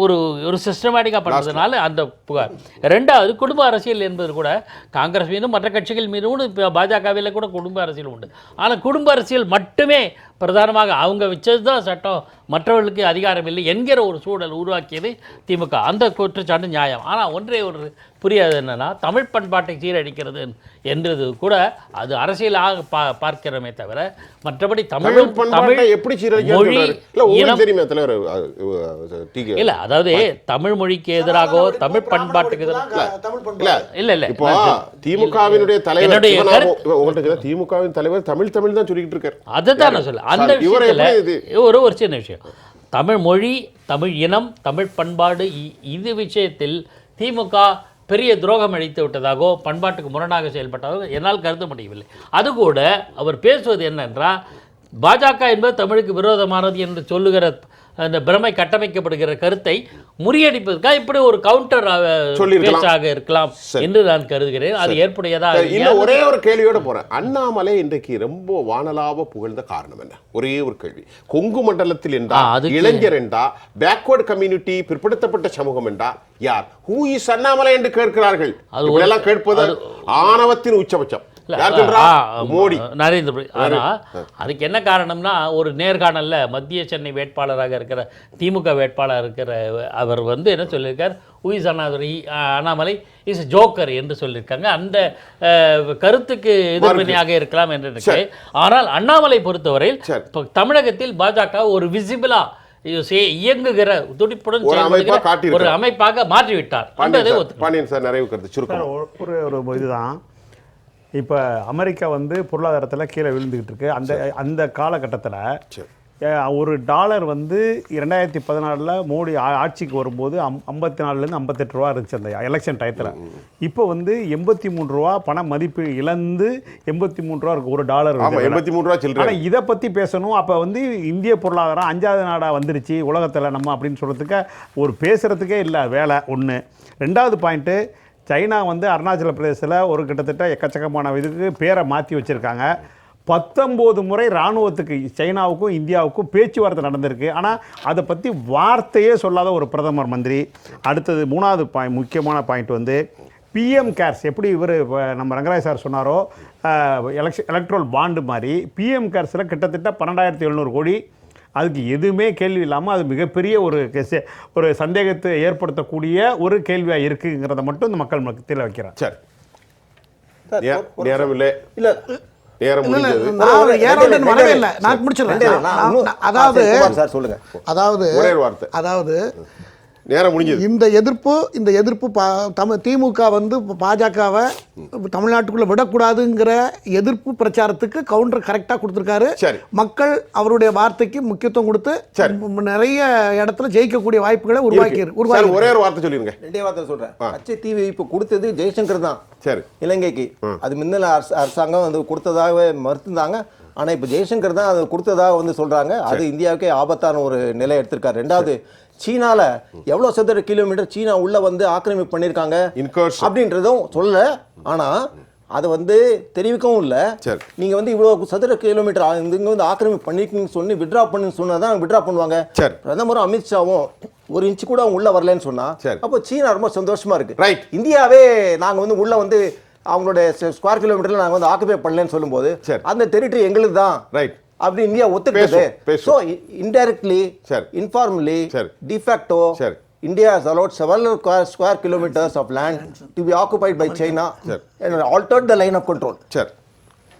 ஒரு சிஸ்டமேட்டிக்காக பண்ணுறதுனால அந்த புகார். ரெண்டாவது, குடும்ப அரசியல் என்பது கூட காங்கிரஸ் மீதும் மற்ற கட்சிகள் மீதும் இப்போ பாஜகவில் கூட குடும்ப அரசியல் உண்டு. ஆனால் குடும்ப அரசியல் மட்டுமே பிரதானமாக அவங்க வச்சது தான் சட்டம், மற்றவர்களுக்கு அதிகாரம் இல்லை என்கிற ஒரு சூழல் உருவாக்கியது திமுக. அந்த குற்றச்சாட்டு நியாயம். ஆனால் ஒன்றே ஒரு புரியாது என்னன்னா, தமிழ் பண்பாட்டை சீரழிக்கிறது என்றது கூட அது அரசியலாக பார்க்கிறோமே தவிர மற்றபடி தமிழ் எப்படி மொழி இல்லை, அதாவது தமிழ் மொழிக்கு எதிராகவோ தமிழ் பண்பாட்டுக்கு எதிராக இல்லை இல்லை. இப்போ திமுகவினுடைய தலைவர், திமுகவின் தலைவர் தமிழ் தான் சொல்லிக்கிட்டு இருக்காரு. அதுதான் நான் சொல்ல. அந்த விஷயத்தில் ஒரு சின்ன விஷயம், தமிழ் மொழி, தமிழ் இனம், தமிழ் பண்பாடு, இது விஷயத்தில் திமுக பெரிய துரோகம் அளித்து விட்டதாகவோ பண்பாட்டுக்கு முரணாக செயல்பட்டதாகவோ என்னால் கருத முடியவில்லை. அது கூட அவர் பேசுவது என்னென்றால், பாஜக என்பது தமிழுக்கு விரோதமானது என்று சொல்லுகிற அந்த பிரமை கட்டமைக்கப்படுகிற கருத்தை முறியடிப்பதற்காக இப்படி ஒரு கவுண்டர் சொல்லியிருக்கலாம். பேச்சாக இருக்கலாம் என்று நான் கருதுகிறேன். அது ஏற்புடையதாக இன்னும் ஒரே ஒரு கேள்வியோட போறேன். அண்ணாமலை இன்றைக்கு ரொம்ப வானலாவ புகழ்ந்த காரணம் என்ன? ஒரே ஒரு கேள்வி. கொங்கு மண்டலத்தில் என்றா, இளைஞர் என்றா, பேக்வர்ட் கம்யூனிட்டி, பிற்படுத்தப்பட்ட சமூகம் என்றா யார்? ஹூ இஸ் அண்ணாமலை என்று கேட்கிறார்கள். இதெல்லாம் கேட்பது ஆணவத்தின் உச்சபட்சம். மோடி, நரேந்திர மோடி. ஆனா அதுக்கு என்ன காரணம்னா, ஒரு நேர்காணல்ல மத்திய சென்னை வேட்பாளராக இருக்கிற திமுக வேட்பாளர் இருக்கிற அவர் வந்து என்ன சொல்லியிருக்கார், உயிஸ் அண்ணாமலை இஸ் ஜோக்கர் என்று சொல்லியிருக்காங்க. அந்த கருத்துக்கு எதிர்வினையாக இருக்கலாம் என்று நினைக்கிறேன். ஆனால் அண்ணாமலை பொறுத்தவரையில் தமிழகத்தில் பாஜக ஒரு விசிபிளா இயங்குகிற துடிப்புடன் ஒரு அமைப்பாக மாற்றிவிட்டார். பாண்டியன் சார் நிறைவு கருத்து சுருக்கம். ஒரு இதுதான், இப்போ அமெரிக்கா வந்து பொருளாதாரத்தில் கீழே விழுந்துக்கிட்டு இருக்கு. அந்த காலகட்டத்தில் ஒரு டாலர் வந்து 2014 மோடி ஆட்சிக்கு வரும்போது 54லேருந்து 58 ரூபா இருந்துச்சு அந்த எலெக்ஷன் டயத்தில். இப்போ வந்து 83 ரூபா பண மதிப்பு இழந்து 83 ரூபா இருக்குது ஒரு டாலர். 83 ரூபா சில்லறை. ஆனால் இதை பற்றி பேசணும். அப்போ வந்து இந்திய பொருளாதாரம் 5வது நாடாக வந்துருச்சு உலகத்தில் நம்ம அப்படின்னு சொல்கிறதுக்கு ஒரு பேசுகிறதுக்கே இல்லை வேலை ஒன்று. 2வது பாயிண்ட்டு, சைனா வந்து அருணாச்சல பிரதேசத்தில் ஒரு கிட்டத்தட்ட எக்கச்சக்கமான இதுக்கு பேரை மாற்றி வச்சுருக்காங்க. 19 முறை இராணுவத்துக்கு சைனாவுக்கும் இந்தியாவுக்கும் பேச்சுவார்த்தை நடந்திருக்கு. ஆனால் அதை பற்றி வார்த்தையே சொல்லாத ஒரு பிரதமர் மந்திரி. அடுத்தது 3வது முக்கியமான பாயிண்ட் வந்து பிஎம் கேர்ஸ். எப்படி இவர் நம்ம ரங்கராஜ் சார் சொன்னாரோ, எலக்ட்ரல் பாண்டு மாதிரி பிஎம் கேர்ஸில் கிட்டத்தட்ட 12,700 கோடி. அதுக்கு எதுவுமே கேள்வி இல்லாமல் அது மிகப்பெரிய ஒரு சந்தேகத்தை ஏற்படுத்தக்கூடிய ஒரு கேள்வியாக இருக்குங்கிறத மட்டும் இந்த மக்கள் மத்தியில் வைக்கிறேன். சரி, நேரம் இல்லை. இல்லை நேரம் முடிஞ்சது. இந்த எதிர்ப்பு திமுக வந்து பாஜகவை தமிழ்நாட்டுக்குள்ள விடக்கூடாதுங்கிற எதிர்ப்பு பிரச்சாரத்துக்கு கவுண்டர் கரெக்டா கொடுத்திருக்காரு. மக்கள் அவருடைய வார்த்தைக்கு முக்கியத்துவம் கொடுத்து நிறைய இடத்துல ஜெயிக்கக்கூடிய வாய்ப்புகளை உருவாக்கி. ஒரே ஒரு வார்த்தை சொல்லிருங்க. 2 வார்த்தை சொல்றேன். கச்சத்தீவு இப்ப கொடுத்தது ஜெய்சங்கர் தான். சரி, இலங்கைக்கு அது முன்னல அரசாங்கம் வந்து கொடுத்ததாக மறுத்துந்தாங்க. ஆனா இப்ப ஜெய்சங்கர் தான் அது கொடுத்ததாக வந்து சொல்றாங்க. அது இந்தியாவுக்கே ஆபத்தான ஒரு நிலை எடுத்திருக்காரு. 2வது, சீனால எவ்வளவு சதுர கிலோமீட்டர் சீனா உள்ள வந்து ஆக்கிரமிப்பு பண்ணிருக்காங்க அப்படின்றதும் சொல்லல. ஆனா அதை வந்து தெரிவிக்கவும் இல்லை. நீங்க வந்து இவ்வளவு சதுர கிலோமீட்டர் இங்க வந்து ஆக்கிரமிப்பு பண்ணிருக்கீங்கன்னு சொல்லி விட்ரா பண்ணுன்னு சொன்னாதான் விட்ரா பண்ணுவாங்க. பிரதமரும் அமித்ஷாவும் 1 இன்ச் கூட அவங்க உள்ள வரலன்னு சொன்னா அப்போ சீனா ரொம்ப சந்தோஷமா இருக்கு. இந்தியாவே நாங்க வந்து உள்ள வந்து அவங்களுடைய ஸ்கொயர் கிலோமீட்டர்ல நாங்க வந்து ஆக்குபை பண்ணலன்னு சொல்லும்போது அந்த டெரிட்டரி எங்களுக்கு தான் அப்படி India ஒத்துக்கிட்டது. So indirectly, informally, de facto, India has allowed several square kilometers of land to be occupied by China and altered the line of control. சரி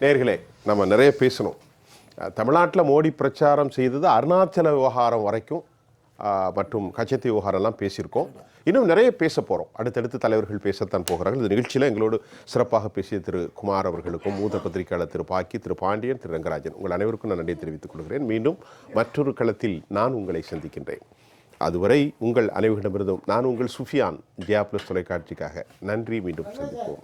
நேயர்களே, நம்ம நிறைய பேசணும். தமிழ்நாட்டில் மோடி பிரச்சாரம் செய்தது அருணாச்சல விவகாரம் வரைக்கும் மற்றும் கச்சத்தீவு விவகாரம்லாம் பேசியிருக்கோம். இன்னும் நிறைய பேச போகிறோம். அடுத்தடுத்து தலைவர்கள் பேசத்தான் போகிறார்கள். இந்த நிகழ்ச்சியில் எங்களோடு சிறப்பாக பேசிய திரு குமார் அவர்களுக்கும், மூத்த பத்திரிகையாளர் திரு பாக்கி, திரு பாண்டியன், திரு ரங்கராஜன், உங்கள் அனைவருக்கும் நான் நன்றி தெரிவித்துக் கொள்கிறேன். மீண்டும் மற்றொரு களத்தில் நான் உங்களை சந்திக்கின்றேன். அதுவரை உங்கள் அனைவரிடமிருந்தும் நான் உங்கள் சுஃபியான், ஜியா பிளஸ் தொலைக்காட்சிக்காக நன்றி. மீண்டும் சந்திப்போம்.